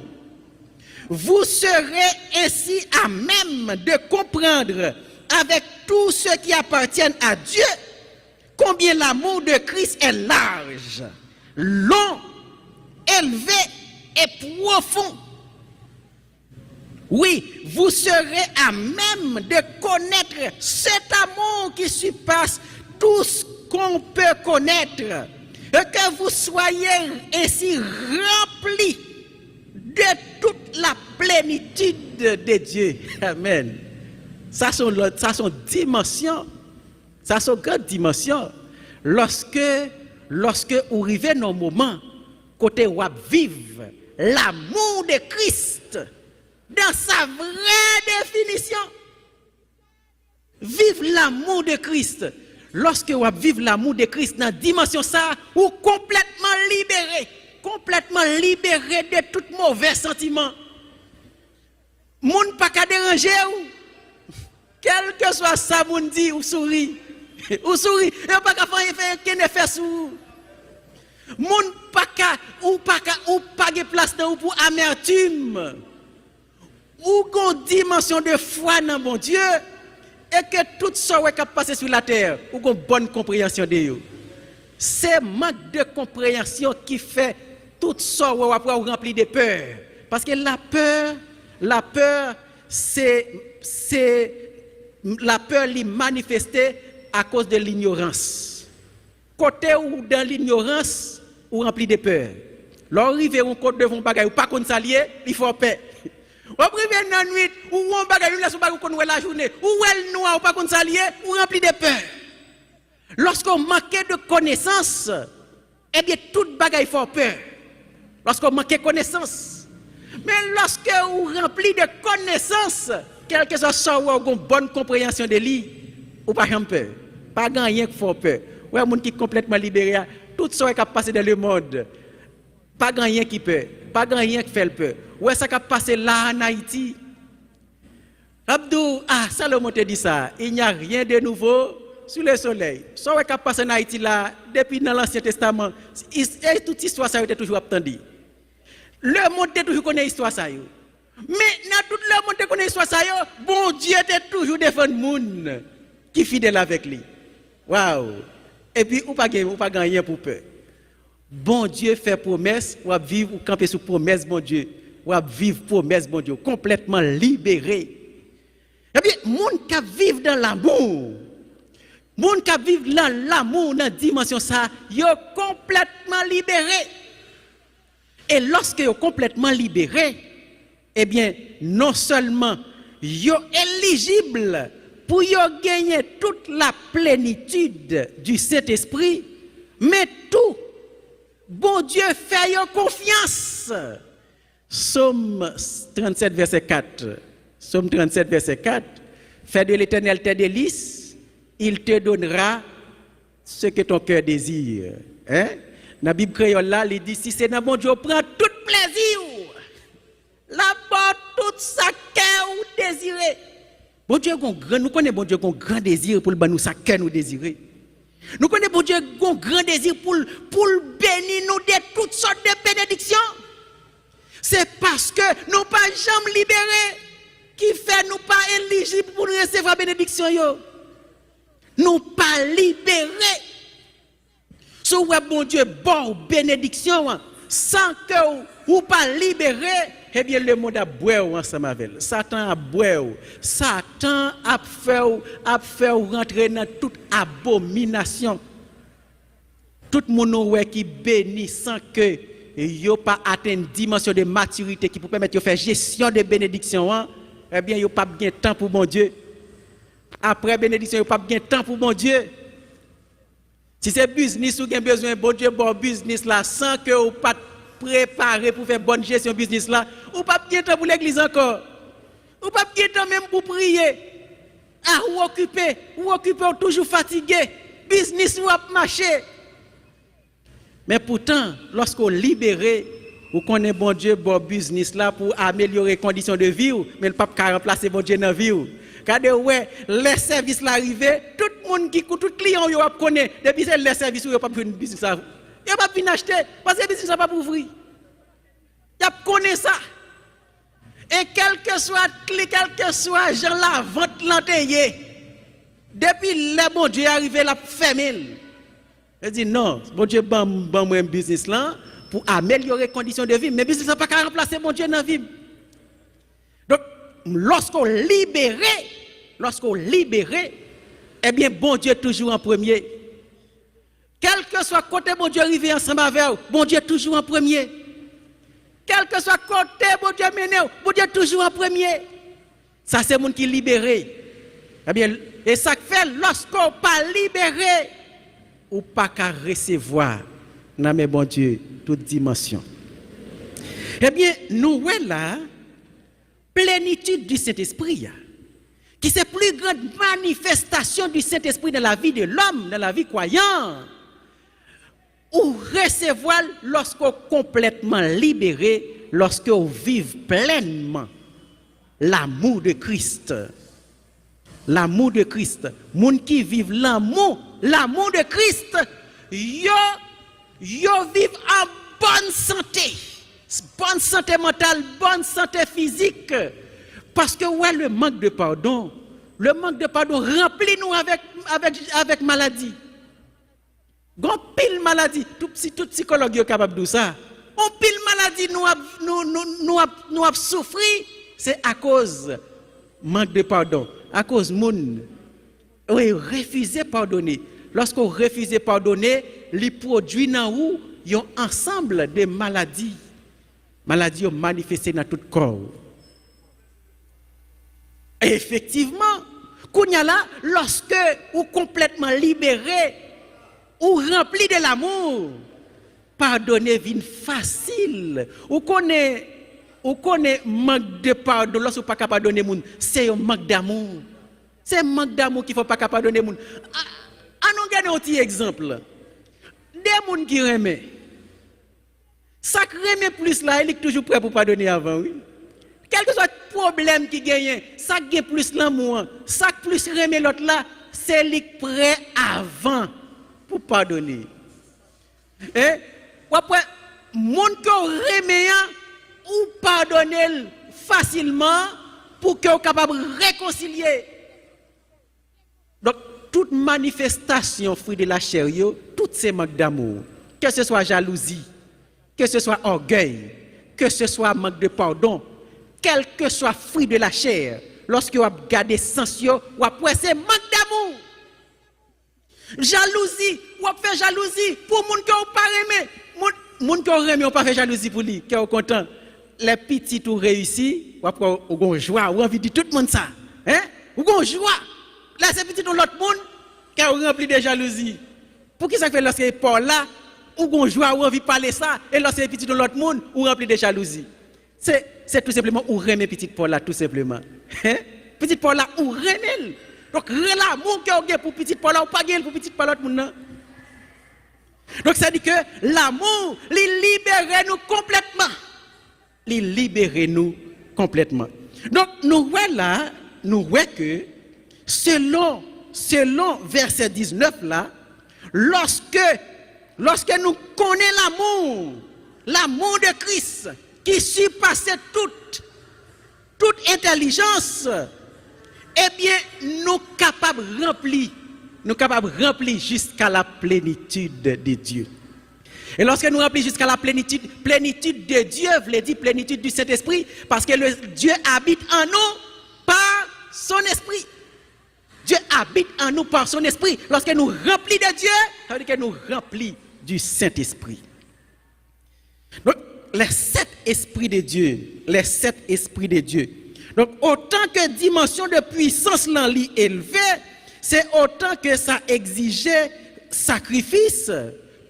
[SPEAKER 2] Vous serez ainsi à même de comprendre avec tous ceux qui appartiennent à Dieu combien l'amour de Christ est large, long, élevé et profond. Oui, vous serez à même de connaître cet amour qui surpasse tout ce qu'on peut connaître, et que vous soyez ainsi remplis de toute la plénitude de Dieu. Amen. Ça sont dimension, ça sont grande dimension. Lorsque vous arrivez dans un moment côté où vivre l'amour de Christ dans sa vraie définition. Vive l'amour de Christ. Lorsque vous vivez l'amour de Christ dans la dimension ça, vous complètement libéré de tout mauvais sentiment. Moun pas qu'à déranger ou. Quel que soit ça, moun dit ou sourit. Ou sourit, et pas qu'à faire qu'un effet sur. Moun pas qu'à ou pas de place dans pour amertume. Ou une dimension de foi dans mon Dieu et que tout ça qui passe sur la terre, ou une bonne compréhension de Dieu. C'est manque de compréhension qui fait tout ça ou après rempli de peur. Parce que la peur, c'est la peur li manifestée à cause de l'ignorance. Côté ou dans l'ignorance, ou rempli de peur. L'arrivée ou côté devant bagay ou pas qu'on s'allier, il faut paix. Ou privé dans nuit ou on bagay une laisse bagay qu'on la journée, ou elle noir ou pas qu'on s'allier, ou rempli de peur. Lorsqu'on manque de connaissance, eh bien toute bagay faut peur. Lorsqu'on manque de connaissance. Mais lorsque vous rempli de connaissances, quel que soit ça ou une bonne compréhension de lui, ou pas peur. Pas rien qui faut peur. Ou un monde qui est complètement libéré, tout ça qui a passé dans le monde. Pas rien qui peur, pas rien qui fait peur. Ou ça qui a passé là en Haïti. Abdou, Salomon te dit ça, il n'y a rien de nouveau sous le soleil. Ça qui a passé en Haïti là, depuis dans l'Ancien Testament, toute histoire ça a été toujours attendue. Le monde a toujours connu l'histoire ça. Mais dans tout le monde a connu l'histoire ça, bon Dieu était toujours devant le monde qui est fidèle avec lui. Waouh! Et puis, ou pas gagner pour peur. Bon Dieu fait promesse, ou vivre, ou camper sous promesse, bon Dieu. Ou vivre promesse, bon Dieu, complètement libéré. Eh bien, moun qui vivent dans l'amour, moun qui vivent dans l'amour, dans la dimension ça, yo complètement libérés. Et lorsque yo complètement libérés, eh bien, non seulement yo éligible pour yo gagner toute la plénitude du Saint-Esprit, mais tout, bon Dieu fait yo confiance. Psaume 37, verset 4. Psaume 37, verset 4. Fais de l'Éternel tes délices, il te donnera ce que ton cœur désire. Hein? Dans la Bible créole là, il dit si c'est dans bon Dieu, prend tout plaisir. Là-bas, tout ça cœur ou désiré. Bon Dieu, nous connaissons bon Dieu qui a un grand désir pour nous ça cœur nous désirer. Nous connaissons bon Dieu qui a un grand désir pour bénir nous de toutes sortes de bénédictions. C'est parce que nous pas jamais libérés qui fait nous pas éligibles pour recevoir bénédiction yo. Nous pas libérés. So bon Dieu bon bénédiction sans que ou pas libéré, eh bien le monde a boire ensemble avec. Satan a boire. Satan a fait rentrer dans toute abomination. Tout monde qui bénit sans que yo pas atteint une dimension de maturité qui peut permettre de faire gestion de bénédiction, eh bien yo pas bien temps pour bon Dieu. Après bénédiction, yo pas bien temps pour bon Dieu. Si c'est business ou avez besoin bon Dieu bon business là sans que vous pas préparé pour faire bonne gestion business là, ou pas bien temps pour l'église encore. Ou pas bien temps même pour prier. Ah ou occupé toujours fatigué, business ou a marché. Mais pourtant, lorsqu'on libéré, vous connaissez bon Dieu bon business là pour améliorer les conditions de vie, mais le pape pas remplacer bon Dieu dans la vie. Regardez ouais, les services l'arrivée, tout le monde qui tout client yo connaît depuis c'est les services yo pas une business ça. Yo pas venir acheter parce que business ça pas pour ouvrir. Y connaît ça. Et quel que soit gens la vente l'entayé. Depuis le bon Dieu arrivé la fermer. Il dit non, bon Dieu ban moi un business là pour améliorer les conditions de vie, mais business ça pas qu'à remplacer bon Dieu dans la vie. Donc lorsqu'on libéré, eh bien bon Dieu toujours en premier. Quel que soit côté bon Dieu arrivé ensemble avec vous, bon Dieu toujours en premier. Quel que soit côté bon Dieu mené, bon Dieu toujours en premier. Ça c'est monde qui est libéré. Eh bien, et ça fait lorsqu'on pas libéré, ou pas qu'à recevoir dans mes bon Dieu toute dimension. Eh bien, nous voyons là plénitude du Saint-Esprit, qui c'est plus grande manifestation du Saint-Esprit dans la vie de l'homme, dans la vie croyante, ou recevoir lorsqu'on complètement libéré, lorsqu'on vive pleinement l'amour de Christ. L'amour de Christ. Moun qui vivent l'amour de Christ, yo vivent en bonne santé mentale, bonne santé physique. Parce que ouais, le manque de pardon remplit nous avec maladie. Gon pile maladie, tout psychologue est capable de ça. On pile maladie nous a souffri, c'est à cause manque de pardon, à cause moun refuser pardonner. Lorsqu'on refuse pardonner, les produits dans où y ont ensemble de maladies ont manifesté dans tout corps. Et effectivement, kounya là, lorsque ou complètement libéré ou rempli de l'amour, pardonner vient facile. Ou connaît manque de pardon lorsque pas capable pardonner moun, c'est un manque d'amour. C'est un manque d'amour qu'il faut pas capable pardonner moun. Nous regardons un petit exemple. Des gens qui remet. Ça remet plus là, il est toujours prêt pour pardonner avant, oui. Quel que soit le problème qui gagne, ça gagne plus l'amour, ça plus remet l'autre là, c'est lui prêt avant pour pardonner. Et après, moun qui remet ou pardonner facilement pour que soit capable de réconcilier. Donc toute manifestation fruit de la chair, toutes ces manques d'amour, que ce soit jalousie, que ce soit orgueil, que ce soit manque de pardon, quel que soit fruit de la chair, lorsque vous regardez sens yo, ou après c'est manque d'amour. Jalousie, ou fait jalousie pour moun que ou pas aimer. Moun que ou aime ou pas fait jalousie pour lui, que ou content. Les petits tout réussi, ou après ou gon joie, ou envie de tout le monde ça. Hein? Ou gon joie. Là c'est petit dans l'autre monde qui ou rempli de jalousie. Pour qui ça fait lorsque Paul là, ou gon joie, ou envie de parler ça, et lorsque petit dans l'autre monde, ou rempli de jalousie. C'est tout simplement ou remet petit Paul là tout simplement. Hein? Petit Paul là ou remet. Donc l'amour que vous avez pour petit Paul là ou pas pour petit Paul l'autre monde. Donc ça dit que l'amour, il libère nous complètement. Il libère nous complètement. Donc nous voyons là, nous voyons que selon verset 19 là, lorsque nous connaissons l'amour de Christ qui surpasse toute intelligence, eh bien nous capables de remplir jusqu'à la plénitude de Dieu. Et lorsque nous remplissons jusqu'à la plénitude de Dieu, veut dire plénitude du Saint-Esprit, parce que Dieu habite en nous par son esprit. Dieu habite en nous par son esprit. Lorsque nous remplissons de Dieu, ça veut dire que nous remplissons du Saint-Esprit. Donc, les 7 esprits de Dieu, Donc, autant que dimension de puissance l'en lit élevée, c'est autant que ça exigeait sacrifice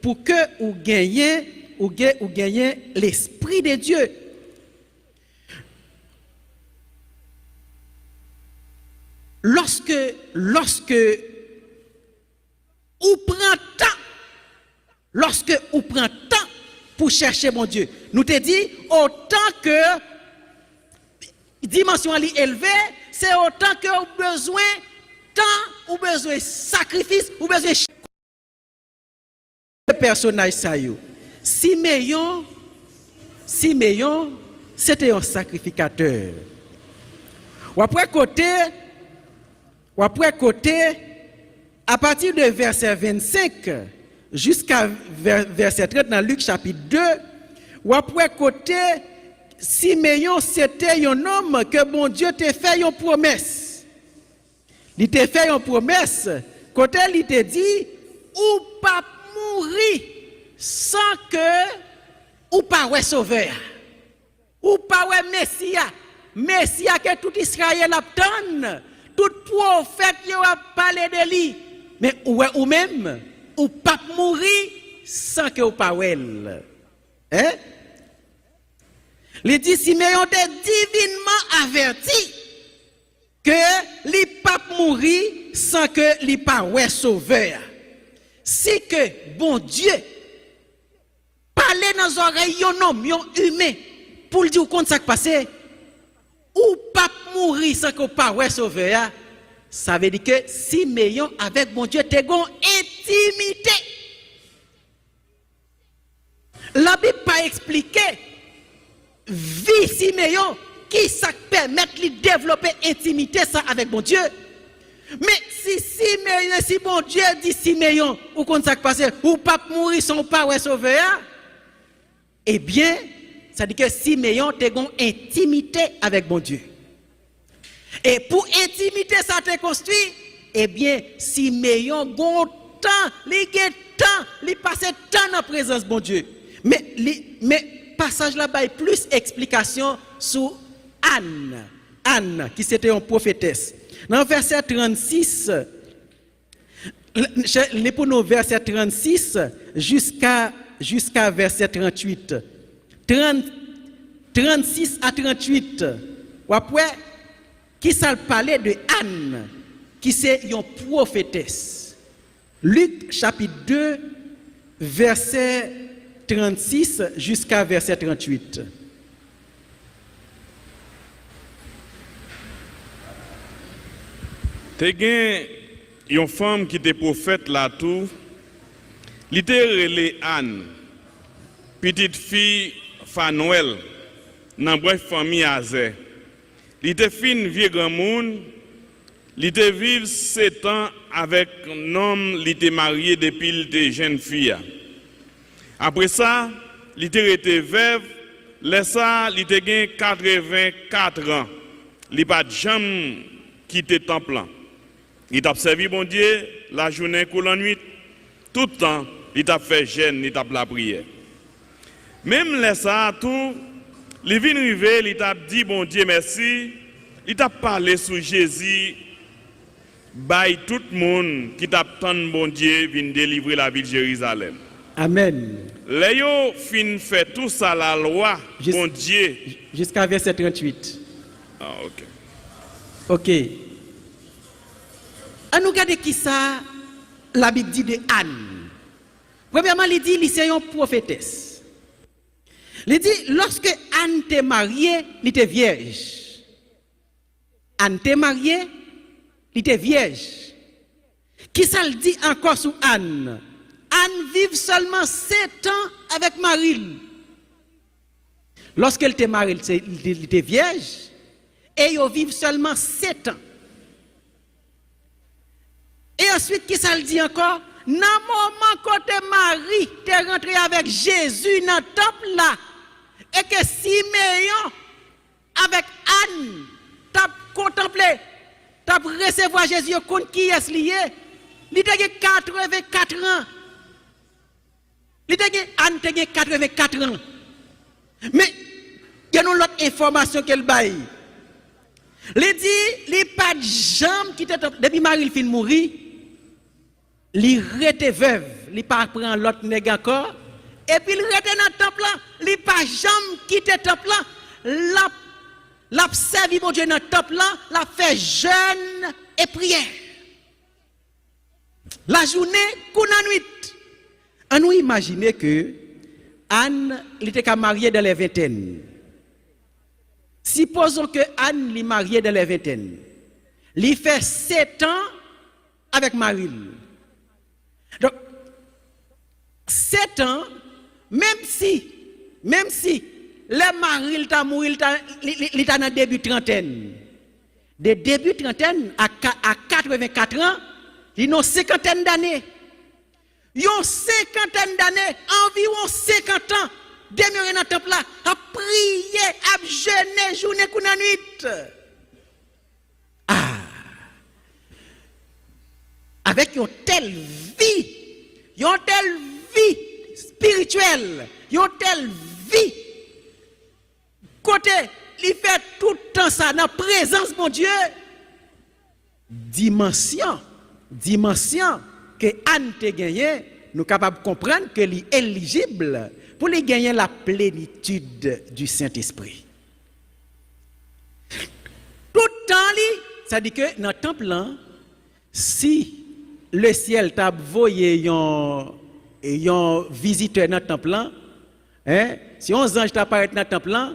[SPEAKER 2] pour que vous gagnez l'esprit de Dieu. Lorsque vous prenez temps pour chercher mon Dieu, nous te dit autant que dimension élevée, c'est autant que vous besoin temps, ou besoin sacrifice, ou besoin de personnage ça yo. Siméon, c'était un sacrificateur. Ou après côté, à partir de verset 25 jusqu'à verset 30 dans Luc chapitre 2, ou après côté, Siméon c'était un homme que bon Dieu t'a fait une promesse. Il t'a fait une promesse, côté il t'a dit, ou pas mourir sans que ou pas ouais sauveur, ou pas ouais Messia que tout Israël attend, tout prophète qui a parlé de lui, mais ou même ou pas mourir sans que ou pas ouais. Hein? Il dit Siméon est divinement averti que li pas mourir sans que li pas ouais sauveur. Si que bon Dieu parle dans les oreilles d'un homme, d'un humain, pour lui dire compte ça qui passe, ou pas mourir sans que pas ouais sauveur, ça veut dire que Siméon avec bon Dieu t'es gon intimité. La Bible pas expliqué vie Siméon qui ça permet de développer intimité ça avec bon Dieu. Mais si bon Dieu dit Siméon, ou qu'on ça passe, ou pas mourir sans pas ouais sauveur, eh bien, ça dit que Siméon te gon intimité avec bon Dieu. Et pour intimité ça te construit, eh bien, Siméon gon temps, li passe temps dans la présence bon Dieu. Mais passage là-bas est plus explication sur Anne qui c'était une prophétesse. Dans verset 36, pour nous verset 36 jusqu'à verset 38. 36 à 38. Ou après, qui ça parlait de Anne, qui c'est une prophétesse. Luc chapitre 2, verset 36 jusqu'à verset 38.
[SPEAKER 1] Te gen une femme qui était prophète là tout, li te rele Anne, petite fille Fanuel, nan bref famille Azé. Li te fin vieux grand monde, li te vive 7 ans avec un homme, li te marié depuis li te jeune fille. Après ça, li te rete veuve, laissa li te gen 84 ans. il pas jamais quitté temple là. Il t'a servi bon Dieu la journée ou la nuit. Tout le temps, il t'a fait jeûne, il t'a la prière. Même les ça tout, il vient arriver, il t'a dit bon Dieu merci, il t'a parlé sur Jésus. By tout le monde qui t'attend bon Dieu vient délivrer la ville de Jérusalem.
[SPEAKER 2] Amen.
[SPEAKER 1] Léo fin fait tout ça la loi, bon Dieu.
[SPEAKER 2] Jusqu'à verset 38.
[SPEAKER 1] Ah, ok.
[SPEAKER 2] Ok. On nous regarde qui ça, la Bible dit de Anne. Premièrement, il dit, il c'est une prophétesse. Il dit, lorsque Anne t'est mariée, il était vierge. Anne t'est mariée, il était vierge. Qui ça le dit encore sur Anne? Anne vit seulement 7 ans avec Marie. Lorsqu'elle était mariée, il était vierge. Et ils vivent seulement 7 ans. Et ensuite, qui ça le dit encore? Dans le moment quand Marie t'es rentré avec Jésus dans le temple là, et que Siméon avec Anne t'a contemplé, t'a recevoir Jésus contre qui est lié, il a 84 ans. Anne a 84 ans. Mais il y a une autre information qu'elle baille. Il dit, il n'y a pas de jambe qui était depuis Marie fin mourir. Il rete veuve, il pas prend l'autre nèg encore et puis il rete dans le temple là, il pas jambe quitter le temple là, l'a servi mon Dieu dans le temple là, l'a fait jeûne et prière. La journée qu'on a nuit. On nous imaginer que Anne il était mariée dans les vingtaines. Supposons que Anne est mariée dans les vingtaines. Il fait 7 ans avec Marie. Donc, 7 ans, même si le mari il t'a mouru, il t'a dans le début trentaine. De début trentaine à 84 ans, il a une cinquantaine d'années. Il y a une cinquantaine d'années, environ 50 ans, demeurer dans le temple là, à prier, à jeûner, journée ou nuit. Avec une telle vie spirituelle, une telle vie, côté, il fait tout le temps ça dans la présence de mon Dieu. Dimension que Anne te gagné, nous sommes capables de comprendre qu'elle est éligible pour lui gagner la plénitude du Saint-Esprit. Tout le temps, ça dit que dans le temple là, si le ciel t'a envoyé un visiteur dans le temple là, si un ange t'apparaît dans le temple là,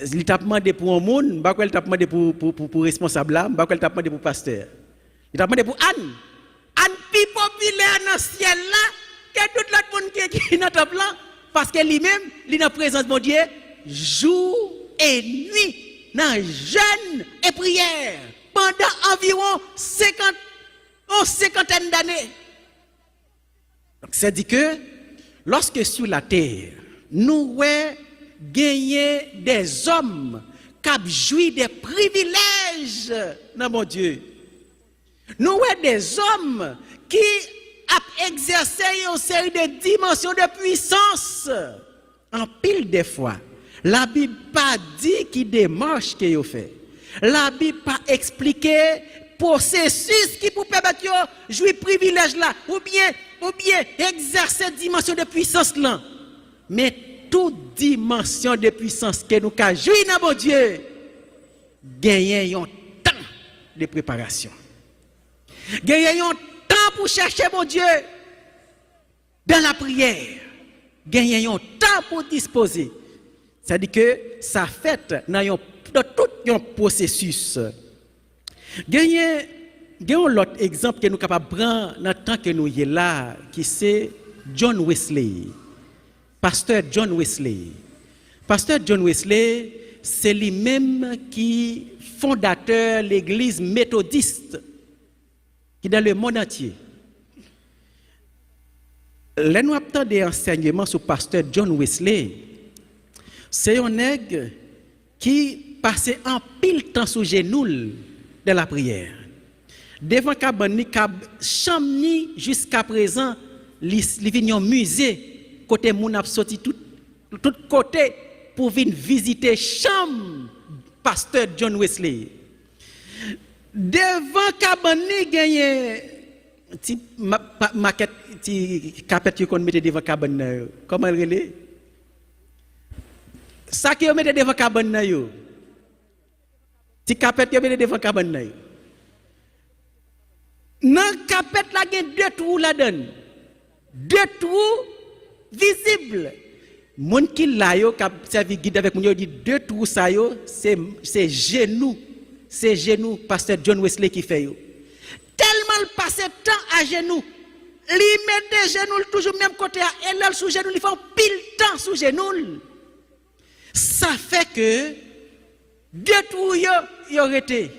[SPEAKER 2] il t'a demandé pour un monde, il t'a demandé pour responsable là, il t'a demandé pour pasteur. Il t'a demandé pour Anne. Anne plus populaire dans le ciel là que tout le monde qui est dans le temple là, parce que lui-même, il est dans la présence de mon Dieu, jour et nuit, dans jeûne et prière, pendant environ 50 d'années. Donc, ça dit que lorsque sur la terre, nous gagnons des hommes qui jouissent des privilèges dans mon Dieu. Nous avons des hommes qui ont exercé une série de dimensions de puissance. En pile des fois, la Bible pas dit qui démarche qu'il a fait. La Bible pas expliqué processus qui pour permettre de jouir privilège là ou bien exercer dimension de puissance là. Mais toute dimension de puissance que nous avons jouir dans mon Dieu, gagner un temps de préparation. Gagner un temps pour chercher mon Dieu dans la prière. Gagner un temps pour disposer. C'est-à-dire que ça fait dans tout un processus. Gagner l'autre exemple que nous sommes capables de prendre dans le temps que nous sommes là, qui c'est John Wesley. Pasteur John Wesley. Pasteur John Wesley, c'est lui-même qui fondateur de l'église méthodiste qui est dans le monde entier. Là, nous avons des enseignements sur pasteur John Wesley. C'est un nègre qui passé en pile temps sous genoux de la prière. Devant cabane chamni jusqu'à présent, li vinn musée côté moun a sorti tout côté pour venir visiter chambre pasteur John Wesley. Devant cabane gagné ti maquette ti capette qu'on mettait devant cabane comment elle relé ça qui on mettait devant cabane na yo ti capette yo mettait devant cabane na yo nan capette la gen deux trous la donne deux trous visibles moun ki la yo k'ap servi guide avec moun yo dit deux trous ça yo c'est genou pasteur John Wesley qui fait yo tellement le passé temps à genoux li mette genoux toujours même côté et là sous genoux il fait pile temps sous genoux ça fait que deux trous yo arrêté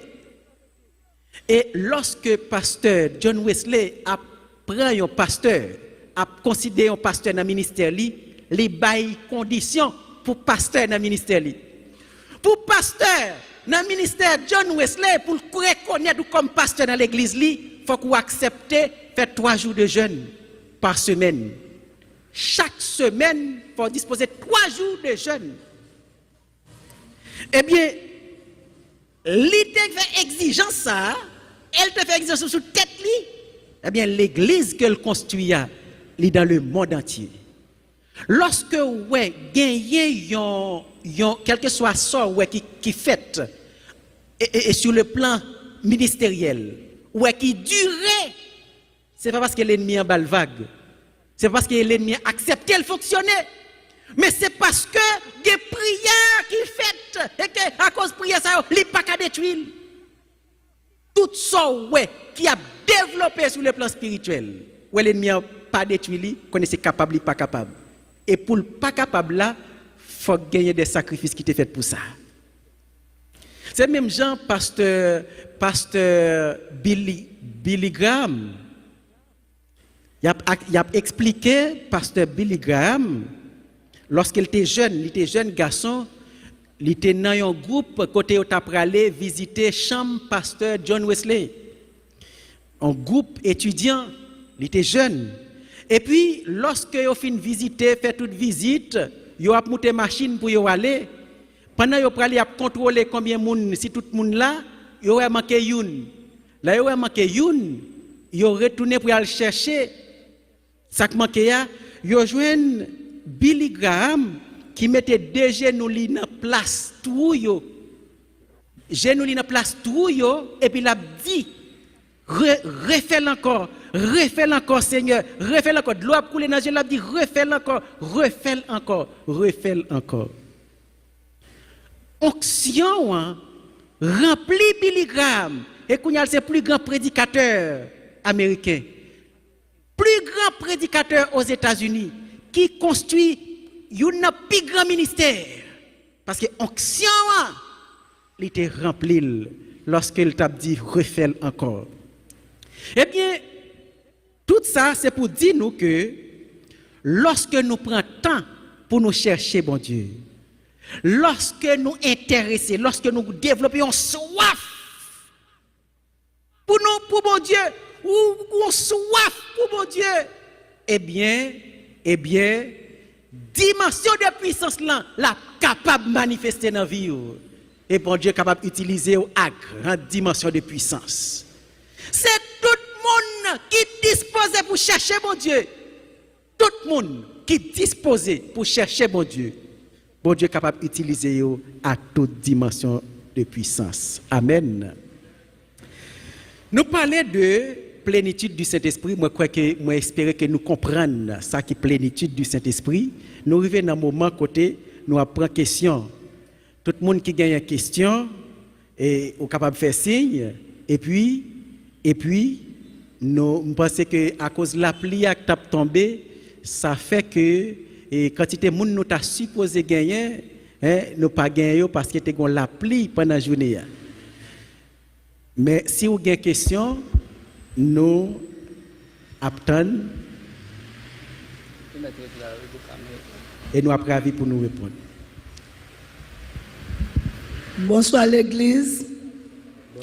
[SPEAKER 2] et lorsque pasteur John Wesley apprend un pasteur a considéré un pasteur dans ministère li bail condition pour pasteur dans ministère pour pasteur dans ministère John Wesley pour reconnaître comme pasteur dans l'église faut qu'on accepte faire 3 jours de jeûne par semaine. Chaque semaine faut disposer 3 jours de jeûne. Eh bien, l'idée fait exigence ça, elle te fait exigence sur tête li. Eh bien, l'église qu'elle construit est dans le monde entier. Lorsque ouais gagner quel que soit ça ouais qui fait et sur le plan ministériel ouais qui durait, c'est pas parce que l'ennemi en balle vague, c'est parce que l'ennemi a accepté le fonctionner, mais c'est parce que des prières qu'il fait et que à cause de prière ça il pas qu'à détruire tout ça ouais qui a développé sur le plan spirituel ouais l'ennemi a pas détruit connaissez capable pas capable. Et pour le pas capable là, faut gagner des sacrifices qui étaient faits pour ça. C'est même Jean, pasteur Billy Graham. Il a expliqué, pasteur Billy Graham, lorsqu'il était jeune garçon, il était dans un groupe côté où il allé visiter chambre pasteur John Wesley. Un groupe étudiant, il était jeune. Et puis, lorsque vous fin visiter, fait toute visite, vous avez monté machine pour y aller. Pendant que vous allez contrôler combien de monde, si tout le monde là, vous avez manqué une. Là, vous avez manqué une, vous avez retourné pour aller chercher. Ça qui manquait, vous avez joint Billy Graham qui mettait deux genoux dans place tout yo. Genoux dans place tout yo, et puis il a dit, refais encore, Seigneur, refais encore. De l'eau a coulé dans les yeux, il a dit, refais encore. Onction remplit Billy Graham, et qu'on a le plus grand prédicateur américain, plus grand prédicateur aux États-Unis, qui construit un plus grand ministère. Parce que onction, il était rempli lorsqu'il t'a dit, refais encore. Eh bien, tout ça, c'est pour dire nous que lorsque nous prenons temps pour nous chercher, bon Dieu, lorsque nous intéressons, lorsque nous développons soif pour nous, pour bon Dieu, ou soif pour bon Dieu, eh bien, dimension de puissance là, la capable de manifester dans la vie. Et bon Dieu est capable d'utiliser à grande dimension de puissance. C'est tout le monde qui dispose pour chercher mon Dieu. Tout le monde qui dispose pour chercher mon Dieu. Bon Dieu est capable d'utiliser à toute dimension de puissance. Amen. Nous parlons de plénitude du Saint-Esprit. Moi, espère que nous comprenions ça qui est plénitude du Saint-Esprit. Nous arrivons dans un moment côté, nous apprenons question. Tout le monde qui gagne une question est capable de faire signe. Et puis, nous pensons qu'à cause de la pluie qui a tombé, ça fait que quantité de monde nous t'a supposé gagner, nous pas gagné parce que tu as la pluie pendant la journée. Mais si vous avez une question, nous attendons et nous avons avis pour nous répondre.
[SPEAKER 4] Bonsoir l'église.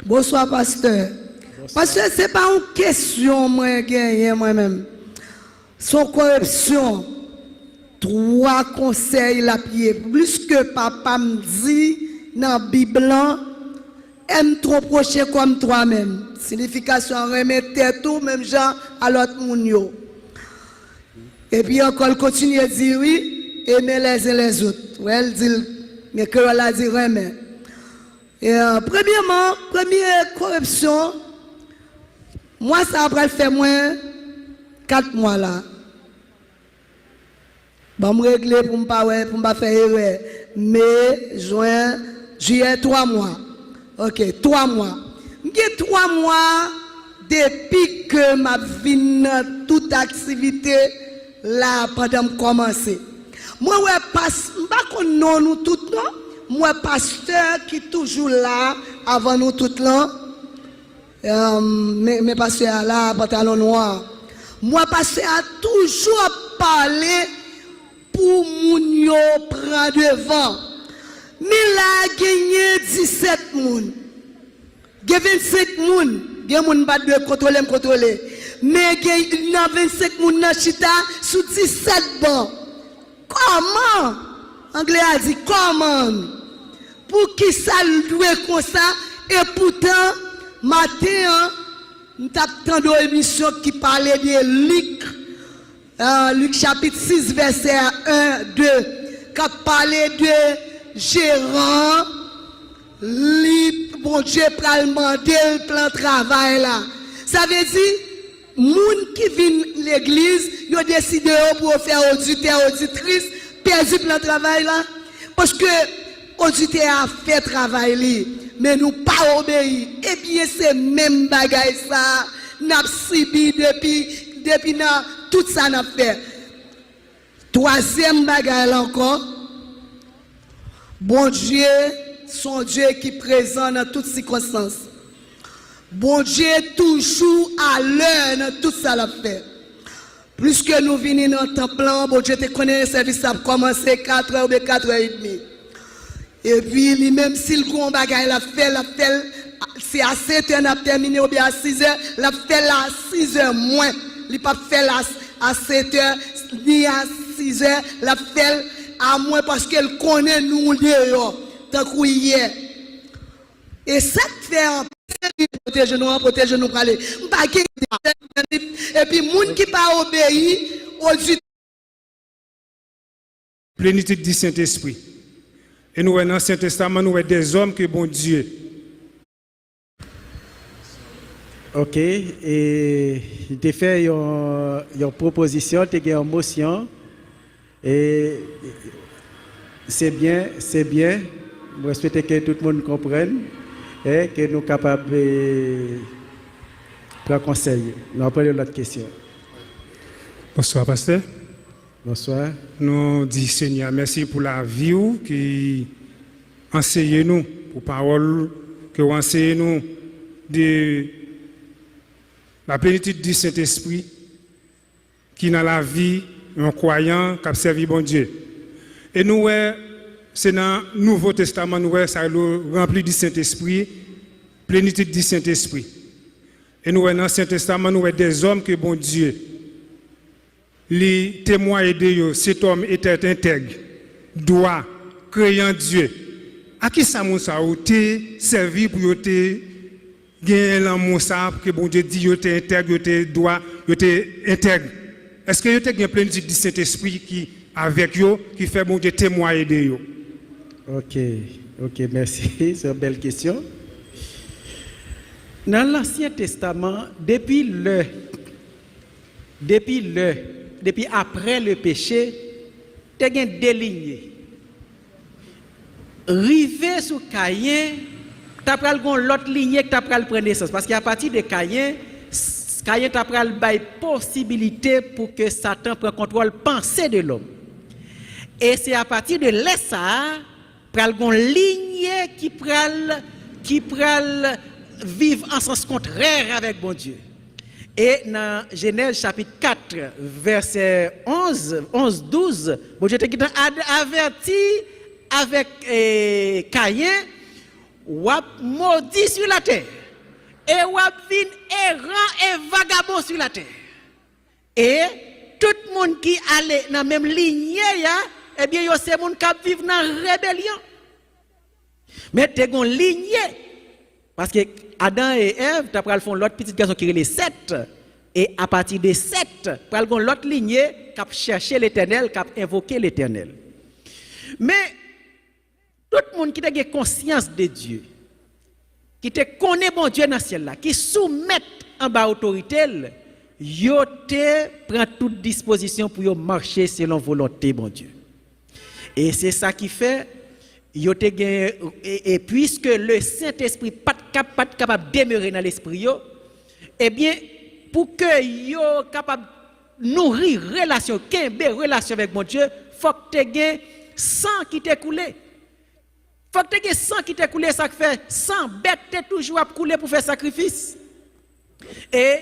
[SPEAKER 4] Bonsoir pasteur. Pasteur, ce n'est pas une question moi gagner moi-même. Son corruption. 3 conseils la pied. Plus que papa me dit dans la Bible, aime trop proche comme toi-même. Signification remettre tout même gens à l'autre monde. Et puis encore elle continue à dire oui, aimer les uns les autres. Ouais, elle dit mais que elle a dit remet. Et premièrement, première corruption, moi ça après fait moins 4 mois là. Bon, me régler pour ne pas faire erreur. Mai, juin, juillet, 3 mois. Ok, 3 mois. J'ai 3 mois depuis que ma vie dans toute activité là pendant que commencer. Moi, ouais, pas non nous tout là. Moi, pasteur qui toujours là avant nous tout là. Mes pasteurs là, pantalon noir. Moi, pasteur a toujours parlé pour moun yo prend devant. Mais là, gagné 17 moun. Gagné 25 moun. Gagné moun pas de contrôler. Mais gagné 25 moun nan chita sous 17 bon. Comment? Anglais a dit comment? Pour qui ça doit comme ça? Et pourtant, matin, nous avons une émission qui parlait de Luc. Luc chapitre 6, verset 1, 2, qui parlait de gérant, bon Dieu, pour demander le plan de travail là. Ça veut dire, moun qui vient l'église, ils ont décidé pour faire auditeur, auditrice, perdu le plan de travail là. Parce que auditeur a fait travail, mais nous pas obéi. Eh bien, c'est même bagaille ça, n'a subi depuis tout ça n'a fait. 3e bagaille encore. Bon Dieu, son Dieu qui est présent dans toutes circonstances. Bon Dieu toujours à l'heure dans tout ça l'a fait. Plus que nous venons dans le temple, bon Dieu te connaît le service a commencé 4h ou 4h30. Et puis lui-même s'il grand bagaille l'a fait c'est à 7h n'a terminé ou bien à 6h, l'a fait là à 6h moins. Il pas fait là à 7h ni à 6h, l'a fait à moins parce qu'elle connaît nous dehors tant qu'hier. Et ça fait protéger nous parler. Et puis moun qui pas obéi au Dieu.
[SPEAKER 5] Plénitude du Saint-Esprit. Et nous dans l'Ancien Testament nous des hommes que bon Dieu.
[SPEAKER 2] Ok, et il a fait une proposition, il a une motion, et c'est bien, je souhaite que tout le monde comprenne et que nous sommes capables de prendre conseil. Nous apprenons l'autre question.
[SPEAKER 5] Bonsoir, pasteur.
[SPEAKER 2] Bonsoir.
[SPEAKER 5] Nous disons Seigneur, merci pour la vie qui enseigne nous, pour la parole que vous enseignez nous de la plénitude du Saint-Esprit qui dans la vie, un croyant qui a servi bon Dieu. Et nous, c'est dans le Nouveau Testament, nous, ça rempli du Saint-Esprit, plénitude du Saint-Esprit. Et nous, dans l'Ancien Testament, nous, des hommes que bon Dieu, les témoins de cet homme était intègre, droit, créant Dieu. À qui ça m'a servi pour te gagner l'amour ça que bon Dieu dit yo te intègre, yo te droit, yo te intègre. Est-ce que yo te gagne plénitude du Saint-Esprit qui avec yo qui fait bon Dieu témoigner de yo?
[SPEAKER 2] OK, merci, c'est une belle question. Dans l'Ancien Testament, depuis après le péché, tu as déligné. Rivé sous Caïn, tu as pris l'autre lignée que tu as pris prendre naissance. Parce qu'à partir de Caïn, tu as pris la possibilité pour que Satan prenne contrôle pensée de l'homme. Et c'est à partir de là, tu as une lignée qui prend vivre en sens contraire avec bon Dieu. Et dans Genèse chapitre 4, verset 11-12, bon Dieu t'a averti avec Caïn ou maudit sur la terre. Et ou vin errant et vagabond sur la terre. Et tout le monde qui allait dans la même lignée, eh bien, c'est monde qui vivent dans la rébellion. Mais tu as une lignée. Parce que Adam et Ève, tu as fait l'autre petit garçon qui est les 7. Et à partir de 7, tu as l'autre lignée qui a cherché l'éternel, qui a invoqué l'éternel. Mais tout le monde qui a conscience de Dieu, qui te connaît bon Dieu dans le ciel là, qui soumet en bas autorité, yo te prend toute disposition pour yo marcher selon volonté bon Dieu. Et c'est ça qui fait yo te gagné, et puisque le Saint-Esprit pas capable de demeurer dans l'esprit yo, eh bien pour que yo capable nourrir relation, relation avec mon Dieu, faut que tu aies sang qui t'est coulé. Faut que tu aies sang qui t'est coulé, ça fait sang bête t'es toujours à couler pour faire sacrifice. Et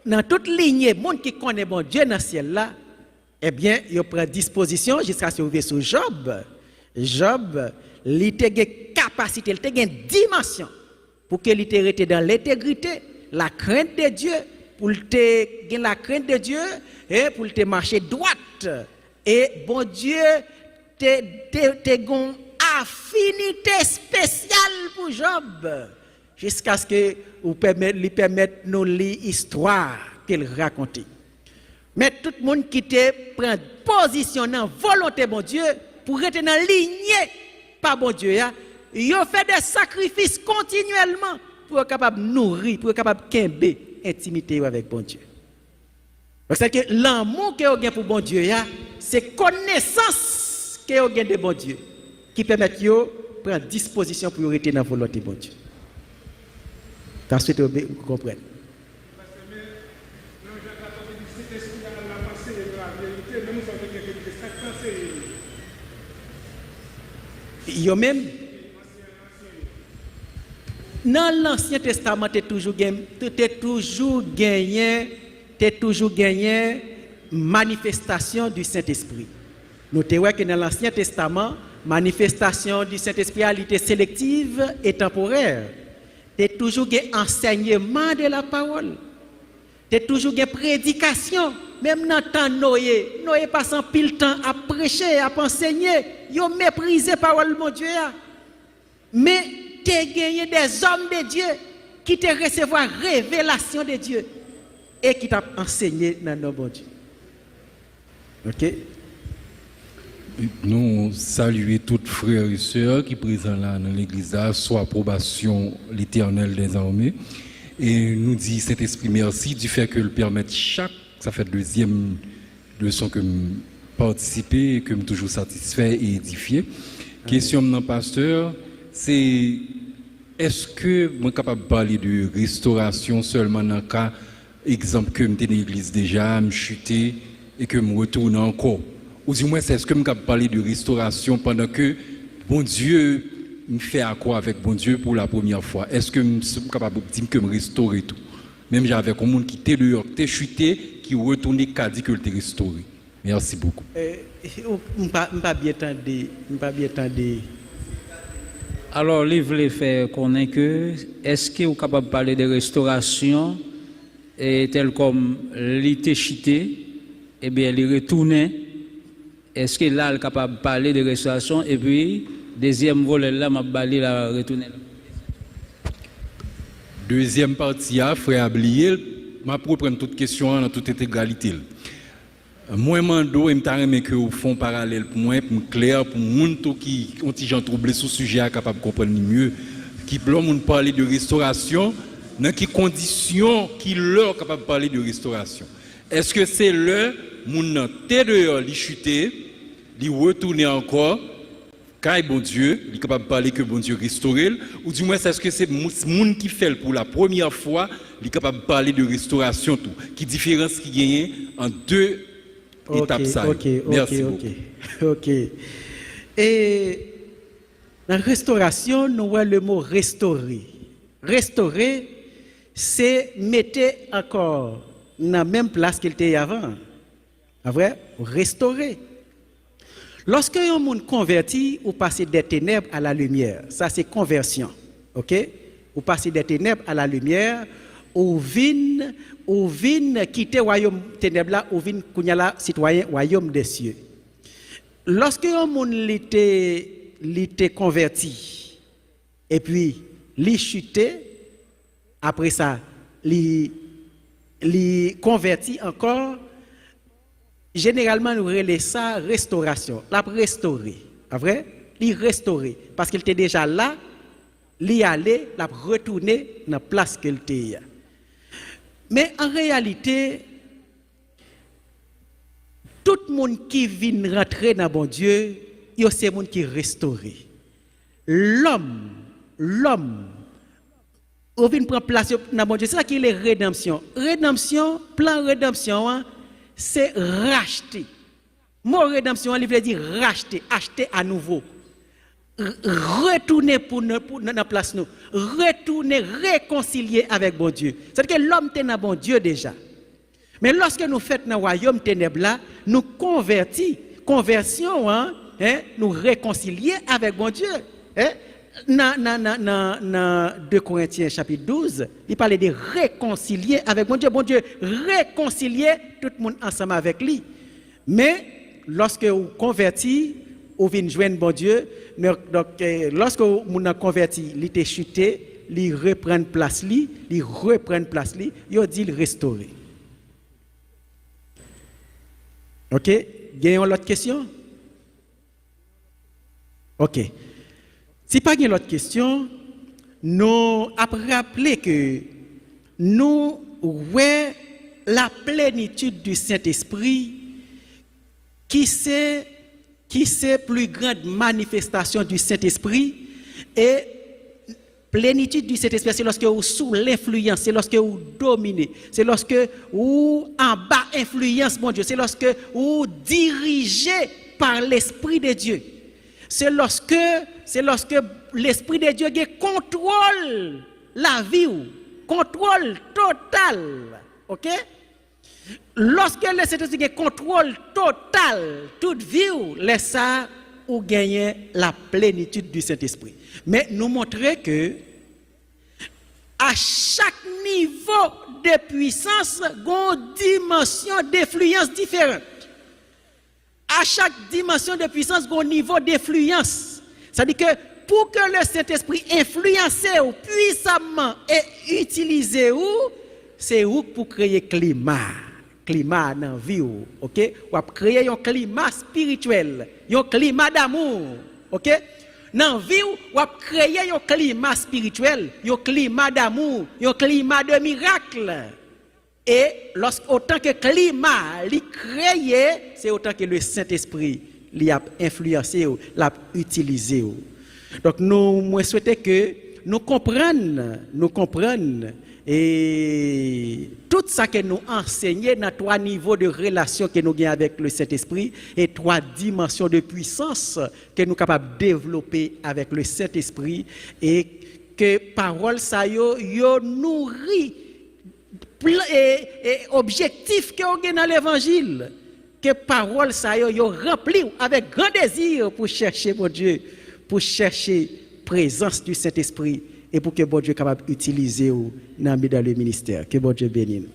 [SPEAKER 2] dans toute lignée, monde qui connaît bon Dieu dans le ciel là, eh bien, il prend disposition jusqu'à ce que sur Job. Job, il a une capacité, il a une dimension pour qu'il était dans l'intégrité, la crainte de Dieu, pour te la crainte de Dieu et pour te marcher droite. Et bon Dieu, te gon affinité spéciale pour Job jusqu'à ce que lui permette nous l'histoire qu'il raconte. Mais tout le monde qui te prend position dans volonté bon Dieu pour être dans lignée par bon Dieu, il fait des sacrifices continuellement pour être capable de nourrir, pour être capable de kembe intimité avec bon Dieu. Parce que l'amour que vous avez pour bon Dieu, c'est connaissance que vous avez de bon Dieu qui permet de prendre disposition pour être dans la volonté de bon Dieu. Ensuite, vous comprenez. Yo même dans l'Ancien Testament tu toujours gagné manifestation du Saint-Esprit. Nous te voyons que dans l'Ancien Testament manifestation du Saint-Esprit a été sélective et temporaire. Tu as toujours gagné enseignement de la parole. Tu as toujours gagné prédication. Même dans le temps Noé passe en pile temps à prêcher, à enseigner. Ils ont méprisé la parole de mon Dieu. Mais tu as gagné des hommes de Dieu qui te recevoir révélation de Dieu et qui t'ont enseigné dans nos bon Dieu. Ok?
[SPEAKER 6] Nous saluons tous les frères et sœurs qui sont présents là dans l'église, soit approbation l'Éternel des armées. Et nous disons Saint-Esprit merci du fait que le permette chaque, ça fait deuxième leçon que je participe et que je suis toujours satisfait et édifié. Question de pasteur, c'est est-ce que je suis capable de parler de restauration seulement dans le cas, exemple que je suis dans l'église déjà, je suis chuté et que je retourne encore? Ou du moins, est-ce que je suis capable de parler de restauration pendant que bon Dieu me fait à quoi avec bon Dieu pour la première fois? Est-ce que je suis capable de dire que je restaure tout? Même j'avais un monde qui était dehors, qui était chuté, qui retourne, qui a dit que je restauré. Merci beaucoup.
[SPEAKER 2] Je ne pas bien entendu.
[SPEAKER 7] Alors, il voulait faire connaître que, est-ce que vous êtes capable de parler de restauration, tel comme l'été chuté, et bien, il retourné? Est-ce que là, il est capable de parler de restauration? Et puis, deuxième volet, là, m'a balé la retourner.
[SPEAKER 6] Deuxième partie, frère Abliel, je vais prendre toute question dans toute intégralité. Moi, je vais que vous font parallèle pour moi, pour clair, pour les gens qui ont été troublés sur ce sujet, capable de comprendre mieux, qui peuvent parler de restauration, dans quelles conditions qui leur capable de parler de restauration. Est-ce que c'est le moun té dehors, li chuté, li retourner encore, car bon Dieu, il est capable de parler que bon Dieu restaure, ou du moins est-ce que c'est moun qui fait pour la première fois, il est capable de parler de restauration tout, qui différence qui gagne en deux étapes ça. Merci beaucoup.
[SPEAKER 2] Ok. Et dans la restauration, nous voyons le mot restaurer. Restaurer, c'est mettre encore dans la même place qu'il était avant. À vrai, restaurer. Lorsque un monde converti, ou passe des ténèbres à la lumière. Ça, c'est conversion. OK? Ou passe des ténèbres à la lumière, ou vin quitter royaume ténèbres là, ou vin kounyala citoyen royaume des cieux. Lorsque un monde l'était converti, et puis l'y chuté, après ça, l'y converti encore, généralement, nous relèvons ça restauration. La restaurer. Vrai? L'y restaurer. Parce qu'il était déjà là, l'y aller, la retourner dans la place qu'il était. Mais en réalité, tout le monde qui vient rentrer dans bon Dieu, c'est le monde qui est restauré. L'homme, on vient prendre place dans bon Dieu. C'est ça qui est la rédemption. Rédemption, plan rédemption, c'est racheter. Mot rédemption, il veut dire racheter, acheter à nouveau. Retourner pour notre place nous. Retourner, réconcilier avec bon Dieu. C'est-à-dire que l'homme est dans bon Dieu déjà. Mais lorsque nous faisons dans le royaume ténèbres là, nous conversion, nous réconcilier avec bon Dieu. Dans 2 Corinthiens chapitre 12, il parlait de réconcilier avec bon Dieu. Bon Dieu réconcilier tout le monde ensemble avec lui. Mais lorsque vous convertis, vous venez joindre bon Dieu. Donc, lorsque vous vous converti, il était chuté, il reprend place, il dit le restaurer. OK? Gagnons l'autre question? OK. Si pas une autre question, nous avons rappelé que nous voyons la plénitude du Saint-Esprit qui c'est plus grande manifestation du Saint-Esprit et plénitude du Saint-Esprit, c'est lorsque vous sous l'influence, c'est lorsque vous dominez, c'est lorsque vous en bas influence, mon Dieu, c'est lorsque vous dirigez par l'Esprit de Dieu. C'est lorsque l'Esprit de Dieu contrôle la vie, contrôle total. OK? Lorsque le Saint-Esprit contrôle total toute vie, laisse ça ou gagner la plénitude du Saint-Esprit. Mais nous montrer que à chaque niveau de puissance, il y a une dimension d'influence différente. À chaque dimension de puissance, il y a un niveau d'influence. C'est-à-dire que pour que le Saint-Esprit influence puissamment et utilise, c'est pour créer climat dans la vie. OK? Ou créer un climat spirituel, un climat d'amour. OK? Dans la vie, ou créer un climat spirituel, un climat d'amour, un climat de miracle. Et autant que le climat est créé, c'est autant que le Saint-Esprit l'a influencé, l'a utilisé. Donc nous souhaitons que nous comprenions et tout ça que nous enseignons dans 3 niveaux de relation que nous avons avec le Saint-Esprit et 3 dimensions de puissance que nous sommes capables de développer avec le Saint-Esprit et que parole ça yo nourrit et objectif que on dans l'évangile, que parole ça yo rempli avec grand désir pour chercher mon Dieu, pour chercher présence du Saint-Esprit et pour que bon Dieu soit capable d'utiliser dans le ministère. Que bon Dieu bénisse.